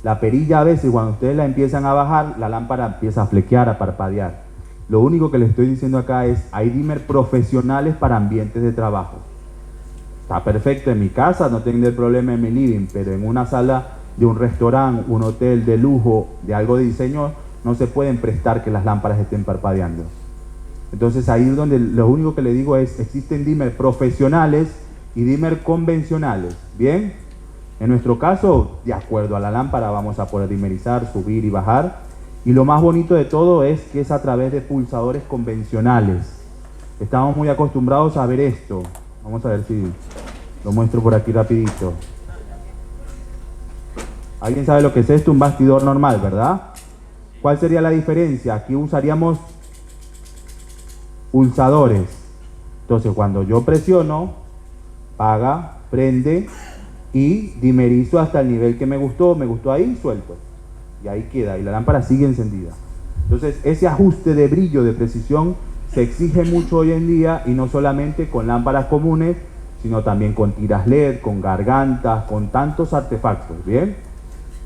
la perilla a veces cuando ustedes la empiezan a bajar, la lámpara empieza a flequear, a parpadear. Lo único que les estoy diciendo acá es, hay dimmer profesionales para ambientes de trabajo. Está perfecto en mi casa, no tengo el problema en mi living, pero en una sala de un restaurante, un hotel de lujo, de algo de diseño, no se pueden prestar que las lámparas estén parpadeando. Entonces ahí es donde lo único que le digo es, existen dimmer profesionales y dimmer convencionales, ¿bien? En nuestro caso, de acuerdo a la lámpara, vamos a poder dimerizar, subir y bajar. Y lo más bonito de todo es que es a través de pulsadores convencionales. Estamos muy acostumbrados a ver esto. Vamos a ver si lo muestro por aquí rapidito. ¿Alguien sabe lo que es esto? Un bastidor normal, ¿verdad? ¿Cuál sería la diferencia? Aquí usaríamos pulsadores. Entonces, cuando yo presiono, apaga, prende y dimerizo hasta el nivel que me gustó ahí, suelto. Y ahí queda, y la lámpara sigue encendida. Entonces, ese ajuste de brillo, de precisión, se exige mucho hoy en día, y no solamente con lámparas comunes, sino también con tiras LED, con gargantas, con tantos artefactos, ¿bien?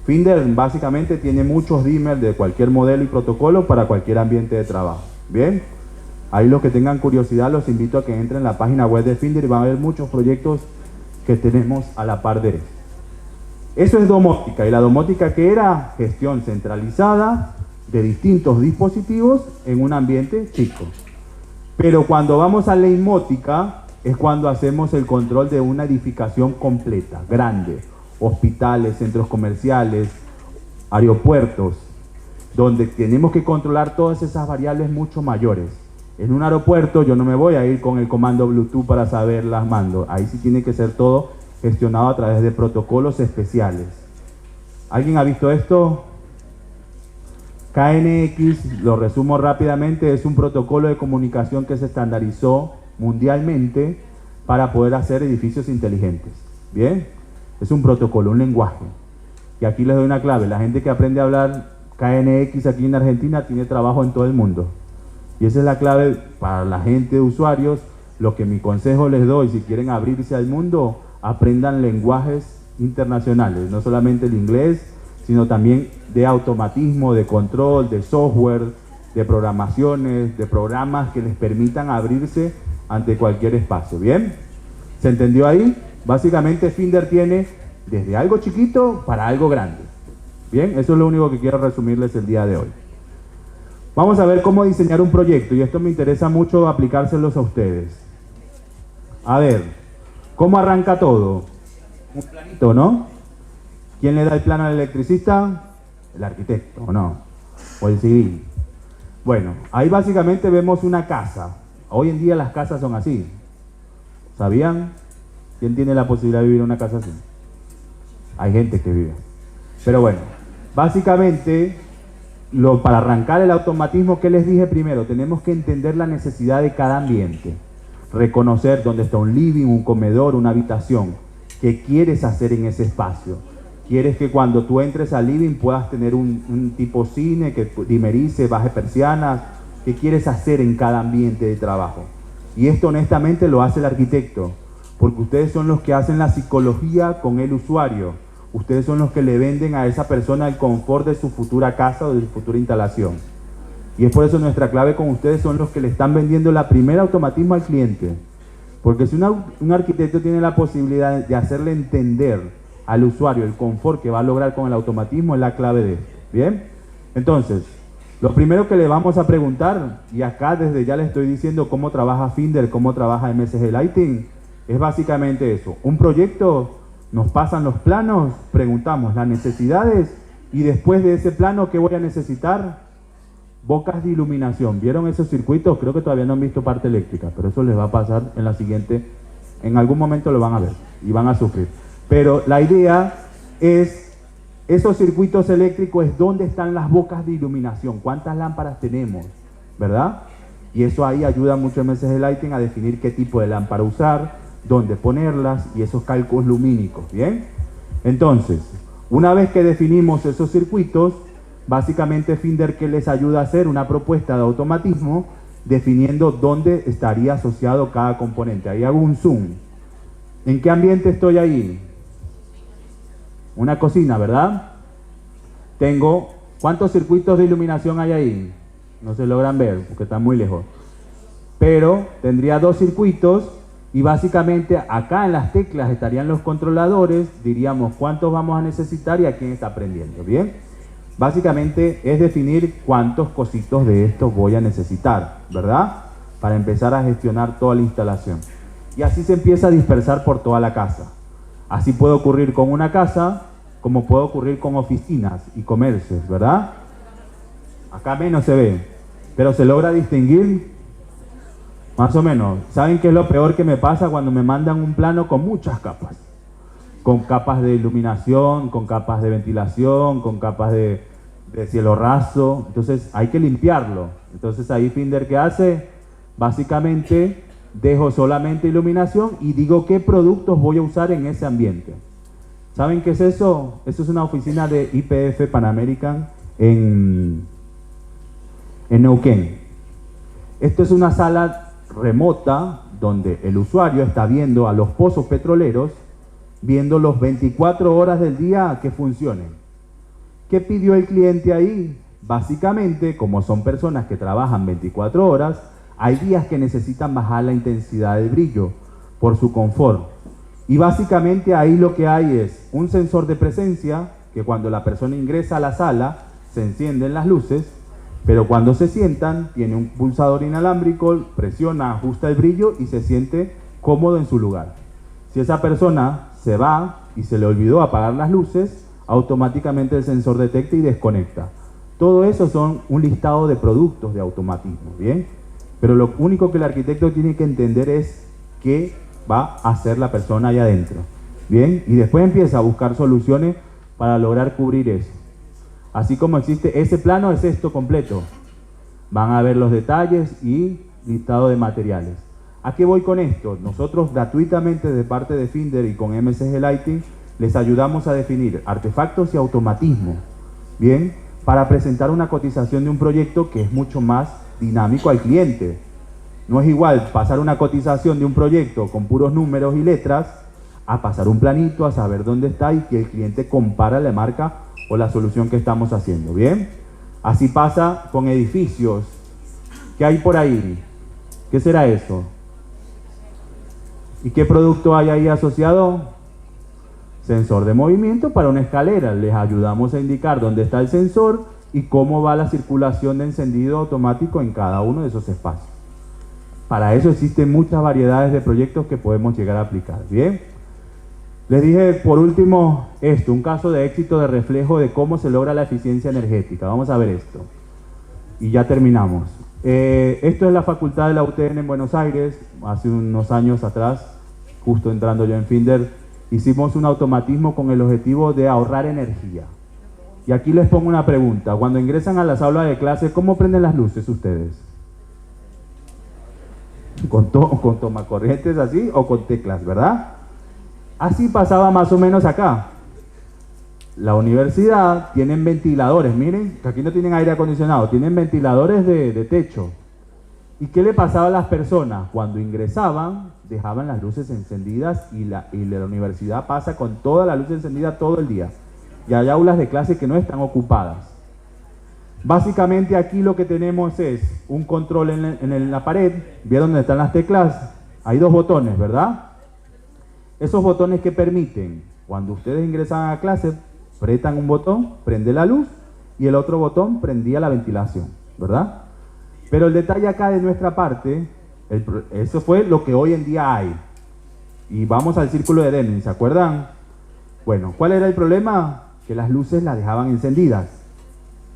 Finder básicamente tiene muchos dimmers de cualquier modelo y protocolo para cualquier ambiente de trabajo, ¿bien? Ahí los que tengan curiosidad los invito a que entren en la página web de Finder y van a ver muchos proyectos que tenemos a la par de eso. Eso es domótica, y la domótica que era gestión centralizada de distintos dispositivos en un ambiente chico. Pero cuando vamos a leimótica es cuando hacemos el control de una edificación completa, grande, hospitales, centros comerciales, aeropuertos, donde tenemos que controlar todas esas variables mucho mayores. En un aeropuerto yo no me voy a ir con el comando Bluetooth para saber las mando. Ahí sí tiene que ser todo gestionado a través de protocolos especiales. ¿Alguien ha visto esto? KNX, lo resumo rápidamente, es un protocolo de comunicación que se estandarizó mundialmente para poder hacer edificios inteligentes. ¿Bien? Es un protocolo, un lenguaje. Y aquí les doy una clave. La gente que aprende a hablar KNX aquí en Argentina tiene trabajo en todo el mundo. Y esa es la clave para la gente de usuarios. Lo que mi consejo les doy, si quieren abrirse al mundo, aprendan lenguajes internacionales, no solamente el inglés, sino también de automatismo, de control, de software, de programaciones, de programas que les permitan abrirse ante cualquier espacio. ¿Bien? ¿Se entendió ahí? Básicamente Finder tiene desde algo chiquito para algo grande. Bien, eso es lo único que quiero resumirles el día de hoy. Vamos a ver cómo diseñar un proyecto, y esto me interesa mucho aplicárselos a ustedes. A ver, ¿cómo arranca todo? Un planito, ¿no? ¿Quién le da el plano al electricista? El arquitecto, ¿o no? O el civil. Bueno, ahí básicamente vemos una casa. Hoy en día las casas son así. ¿Sabían? ¿Quién tiene la posibilidad de vivir en una casa así? Hay gente que vive. Pero bueno, básicamente, para arrancar el automatismo, ¿qué les dije primero? Tenemos que entender la necesidad de cada ambiente. Reconocer dónde está un living, un comedor, una habitación. ¿Qué quieres hacer en ese espacio? ¿Quieres que cuando tú entres al living puedas tener un tipo cine que dimerice, baje persianas? ¿Qué quieres hacer en cada ambiente de trabajo? Y esto honestamente lo hace el arquitecto, porque ustedes son los que hacen la psicología con el usuario. Ustedes son los que le venden a esa persona el confort de su futura casa o de su futura instalación. Y es por eso nuestra clave con ustedes son los que le están vendiendo la primera automatismo al cliente. Porque si un arquitecto tiene la posibilidad de hacerle entender al usuario el confort que va a lograr con el automatismo, es la clave de esto. ¿Bien? Entonces, lo primero que le vamos a preguntar, y acá desde ya le estoy diciendo cómo trabaja Finder, cómo trabaja MSG Lighting, es básicamente eso. Un proyecto, nos pasan los planos, preguntamos las necesidades, y después de ese plano, ¿qué voy a necesitar? Bocas de iluminación. ¿Vieron esos circuitos? Creo que todavía no han visto parte eléctrica, pero eso les va a pasar en la siguiente, en algún momento lo van a ver y van a sufrir. Pero la idea es, esos circuitos eléctricos es dónde están las bocas de iluminación, cuántas lámparas tenemos, ¿verdad? Y eso ahí ayuda mucho MSG Lighting a definir qué tipo de lámpara usar, dónde ponerlas y esos cálculos lumínicos, ¿bien? Entonces, una vez que definimos esos circuitos, básicamente Finder, ¿qué les ayuda a hacer? Una propuesta de automatismo definiendo dónde estaría asociado cada componente. Ahí hago un zoom. ¿En qué ambiente estoy ahí? Una cocina, ¿verdad? Tengo, ¿cuántos circuitos de iluminación hay ahí? No se logran ver porque están muy lejos. Pero tendría 2 circuitos y básicamente acá en las teclas estarían los controladores, diríamos cuántos vamos a necesitar y a quién está aprendiendo, ¿bien? Básicamente es definir cuántos cositos de estos voy a necesitar, ¿verdad? Para empezar a gestionar toda la instalación. Y así se empieza a dispersar por toda la casa. Así puede ocurrir con una casa, como puede ocurrir con oficinas y comercios, ¿verdad? Acá menos se ve, pero se logra distinguir más o menos. ¿Saben qué es lo peor que me pasa cuando me mandan un plano con muchas capas? Con capas de iluminación, con capas de ventilación, con capas de cielo raso. Entonces hay que limpiarlo. Entonces ahí Finder, ¿qué hace? Básicamente dejo solamente iluminación y digo qué productos voy a usar en ese ambiente. ¿Saben qué es eso? Eso es una oficina de YPF Pan American en Neuquén. Esto es una sala remota donde el usuario está viendo a los pozos petroleros, viendo los 24 horas del día que funcionen. ¿Qué pidió el cliente ahí? Básicamente, como son personas que trabajan 24 horas, hay días que necesitan bajar la intensidad del brillo por su confort. Y básicamente ahí lo que hay es un sensor de presencia que cuando la persona ingresa a la sala se encienden las luces, pero cuando se sientan tiene un pulsador inalámbrico, presiona, ajusta el brillo y se siente cómodo en su lugar. Si esa persona se va, y se le olvidó apagar las luces, automáticamente el sensor detecta y desconecta. Todo eso son un listado de productos de automatismo, ¿bien? Pero lo único que el arquitecto tiene que entender es qué va a hacer la persona allá adentro, ¿bien? Y después empieza a buscar soluciones para lograr cubrir eso. Así como existe ese plano, es esto completo. Van a ver los detalles y listado de materiales. ¿A qué voy con esto? Nosotros gratuitamente de parte de Finder y con MCG Lighting les ayudamos a definir artefactos y automatismo, ¿bien? Para presentar una cotización de un proyecto que es mucho más dinámico al cliente. No es igual pasar una cotización de un proyecto con puros números y letras a pasar un planito, a saber dónde está y que el cliente compara la marca o la solución que estamos haciendo, ¿bien? Así pasa con edificios. ¿Qué hay por ahí? ¿Qué será eso? ¿Y qué producto hay ahí asociado? Sensor de movimiento para una escalera. Les ayudamos a indicar dónde está el sensor y cómo va la circulación de encendido automático en cada uno de esos espacios. Para eso existen muchas variedades de proyectos que podemos llegar a aplicar, ¿bien? Les dije por último esto, un caso de éxito de reflejo de cómo se logra la eficiencia energética. Vamos a ver esto. Y ya terminamos. Esto es la Facultad de la UTN en Buenos Aires. Hace unos años atrás, justo entrando yo en Finder, hicimos un automatismo con el objetivo de ahorrar energía. Y aquí les pongo una pregunta. Cuando ingresan a las aulas de clase, ¿cómo prenden las luces ustedes? ¿Con tomacorrientes así o con teclas, verdad? Así pasaba más o menos acá. La universidad tienen ventiladores, miren, que aquí no tienen aire acondicionado, tienen ventiladores de techo. ¿Y qué le pasaba a las personas? Cuando ingresaban, dejaban las luces encendidas y la universidad pasa con toda la luz encendida todo el día. Y hay aulas de clase que no están ocupadas. Básicamente aquí lo que tenemos es un control en la pared. ¿Vieron dónde están las teclas? Hay dos botones, ¿verdad? Esos botones que permiten, cuando ustedes ingresan a clase, apretan un botón, prende la luz, y el otro botón prendía la ventilación, ¿verdad? Pero el detalle acá de nuestra parte, eso fue lo que hoy en día hay. Y vamos al círculo de Deming, ¿se acuerdan? Bueno, ¿cuál era el problema? Que las luces las dejaban encendidas.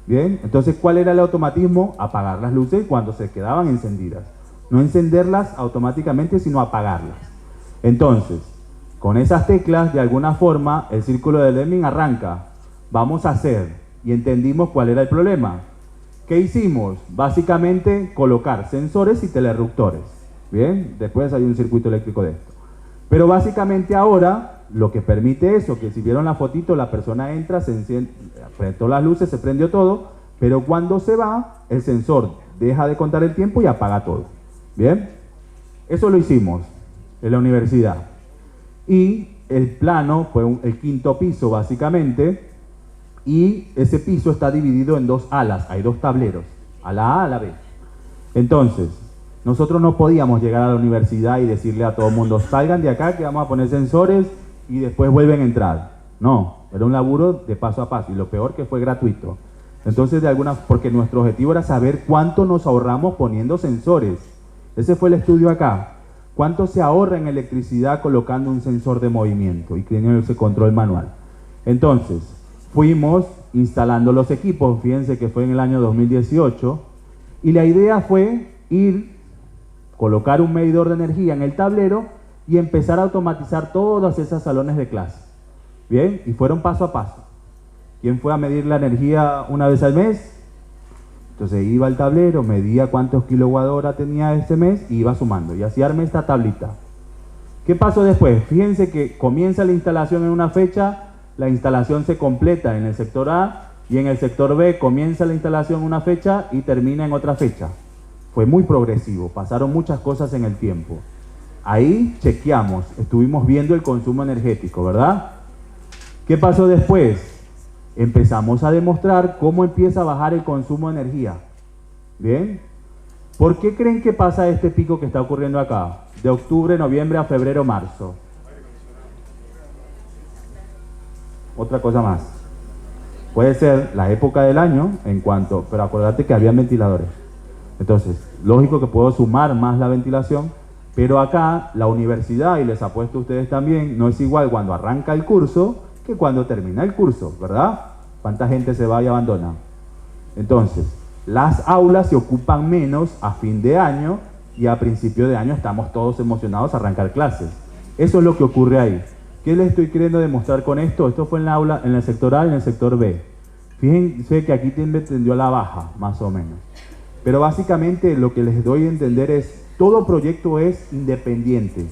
Bien, entonces, ¿cuál era el automatismo? Apagar las luces cuando se quedaban encendidas. No encenderlas automáticamente, sino apagarlas. Entonces, con esas teclas, de alguna forma, el círculo de Deming arranca. Vamos a hacer, y entendimos cuál era el problema. ¿Qué hicimos? Básicamente, colocar sensores y telerruptores. Bien, después hay un circuito eléctrico de esto. Pero básicamente ahora, lo que permite eso, que si vieron la fotito, la persona entra, se enciende, apretó las luces, se prendió todo, pero cuando se va, el sensor deja de contar el tiempo y apaga todo. Bien, eso lo hicimos en la universidad. Y el plano fue el quinto piso básicamente, y ese piso está dividido en dos alas, hay dos tableros, a la A, a la B. Entonces, nosotros no podíamos llegar a la universidad y decirle a todo el mundo, salgan de acá que vamos a poner sensores y después vuelven a entrar. No, era un laburo de paso a paso, y lo peor que fue gratuito. Entonces, porque nuestro objetivo era saber cuánto nos ahorramos poniendo sensores. Ese fue el estudio acá. ¿Cuánto se ahorra en electricidad colocando un sensor de movimiento y teniendo ese control manual? Entonces, fuimos instalando los equipos, fíjense que fue en el año 2018, y la idea fue colocar un medidor de energía en el tablero y empezar a automatizar todas esas salones de clase. Bien, y fueron paso a paso. ¿Quién fue a medir la energía una vez al mes? Entonces iba al tablero, medía cuántos kilowatt-hora tenía ese mes y iba sumando. Y así armé esta tablita. ¿Qué pasó después? Fíjense que comienza la instalación en una fecha, la instalación se completa en el sector A, y en el sector B comienza la instalación en una fecha y termina en otra fecha. Fue muy progresivo, pasaron muchas cosas en el tiempo. Ahí chequeamos, estuvimos viendo el consumo energético, ¿verdad? ¿Qué pasó después? Empezamos a demostrar cómo empieza a bajar el consumo de energía. ¿Bien? ¿Por qué creen que pasa este pico que está ocurriendo acá? De octubre, noviembre a febrero, marzo. Otra cosa más. Puede ser la época del año pero acordate que había ventiladores. Entonces, lógico que puedo sumar más la ventilación, Pero acá la universidad, y les apuesto a ustedes también, no es igual cuando arranca el curso que cuando termina el curso, ¿verdad? ¿Cuánta gente se va y abandona? Entonces, las aulas se ocupan menos a fin de año y a principio de año estamos todos emocionados a arrancar clases. Eso es lo que ocurre ahí. ¿Qué les estoy queriendo demostrar con esto? Esto fue en la aula, en el sector A y en el sector B. Fíjense que aquí tendió a la baja, más o menos. Pero básicamente lo que les doy a entender es, todo proyecto es independiente.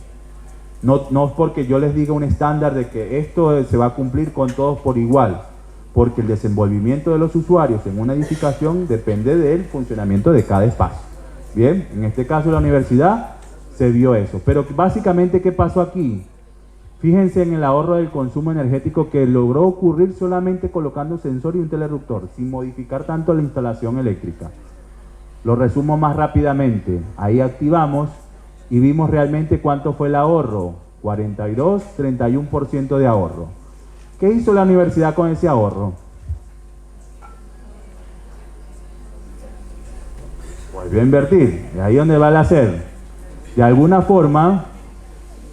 No es porque yo les diga un estándar de que esto se va a cumplir con todos por igual, porque el desenvolvimiento de los usuarios en una edificación depende del funcionamiento de cada espacio. Bien, en este caso la universidad se vio eso. Pero básicamente, ¿qué pasó aquí? Fíjense en el ahorro del consumo energético que logró ocurrir solamente colocando sensor y un interruptor, sin modificar tanto la instalación eléctrica. Lo resumo más rápidamente. Ahí activamos y vimos realmente cuánto fue el ahorro. 42, 31% de ahorro. ¿Qué hizo la universidad con ese ahorro? Volvió a invertir. ¿Y ahí dónde va el hacer? De alguna forma,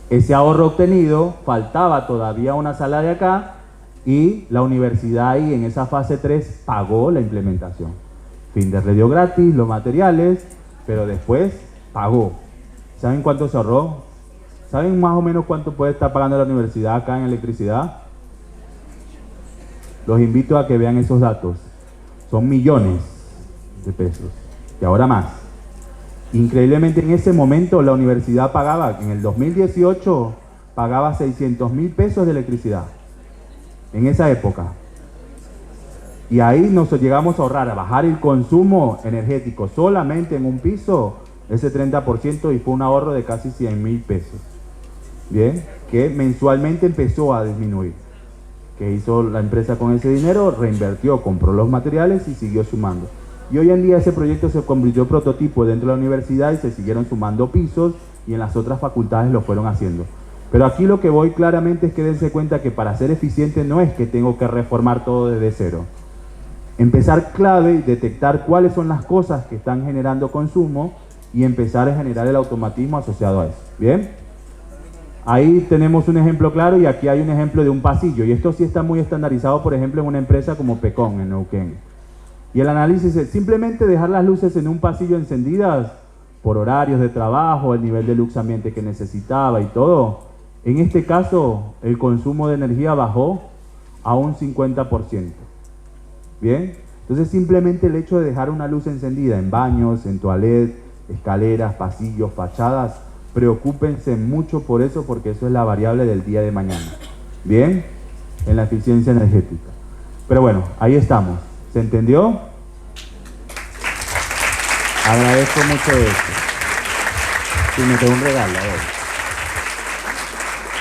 ese ahorro obtenido, faltaba todavía una sala de acá y la universidad ahí en esa fase 3 pagó la implementación. Finder le dio gratis los materiales, pero después pagó. ¿Saben cuánto se ahorró? ¿Saben más o menos cuánto puede estar pagando la universidad acá en electricidad? Los invito a que vean esos datos. Son millones de pesos. Y ahora más. Increíblemente en ese momento la universidad pagaba, en el 2018, pagaba 600.000 pesos de electricidad. En esa época. Y ahí nos llegamos a ahorrar, a bajar el consumo energético solamente en un piso, ese 30%, y fue un ahorro de casi 100.000 pesos. Bien, que mensualmente empezó a disminuir. ¿Qué hizo la empresa con ese dinero? Reinvirtió, compró los materiales y siguió sumando. Y hoy en día ese proyecto se convirtió en prototipo dentro de la universidad y se siguieron sumando pisos y en las otras facultades lo fueron haciendo. Pero aquí lo que voy claramente es que dense cuenta que para ser eficiente no es que tengo que reformar todo desde cero. Empezar clave y detectar cuáles son las cosas que están generando consumo y empezar a generar el automatismo asociado a eso. ¿Bien? Ahí tenemos un ejemplo claro y aquí hay un ejemplo de un pasillo. Y esto sí está muy estandarizado, por ejemplo, en una empresa como Pecon en Neuquén. Y el análisis es simplemente dejar las luces en un pasillo encendidas por horarios de trabajo, el nivel de luz ambiente que necesitaba y todo. En este caso, el consumo de energía bajó a un 50%. ¿Bien? Entonces simplemente el hecho de dejar una luz encendida en baños, en toilet, escaleras, pasillos, fachadas, preocúpense mucho por eso, porque eso es la variable del día de mañana. ¿Bien? En la eficiencia energética. Pero bueno, ahí estamos. ¿Se entendió? Agradezco mucho esto. Sí, me quedó un regalo. A ver.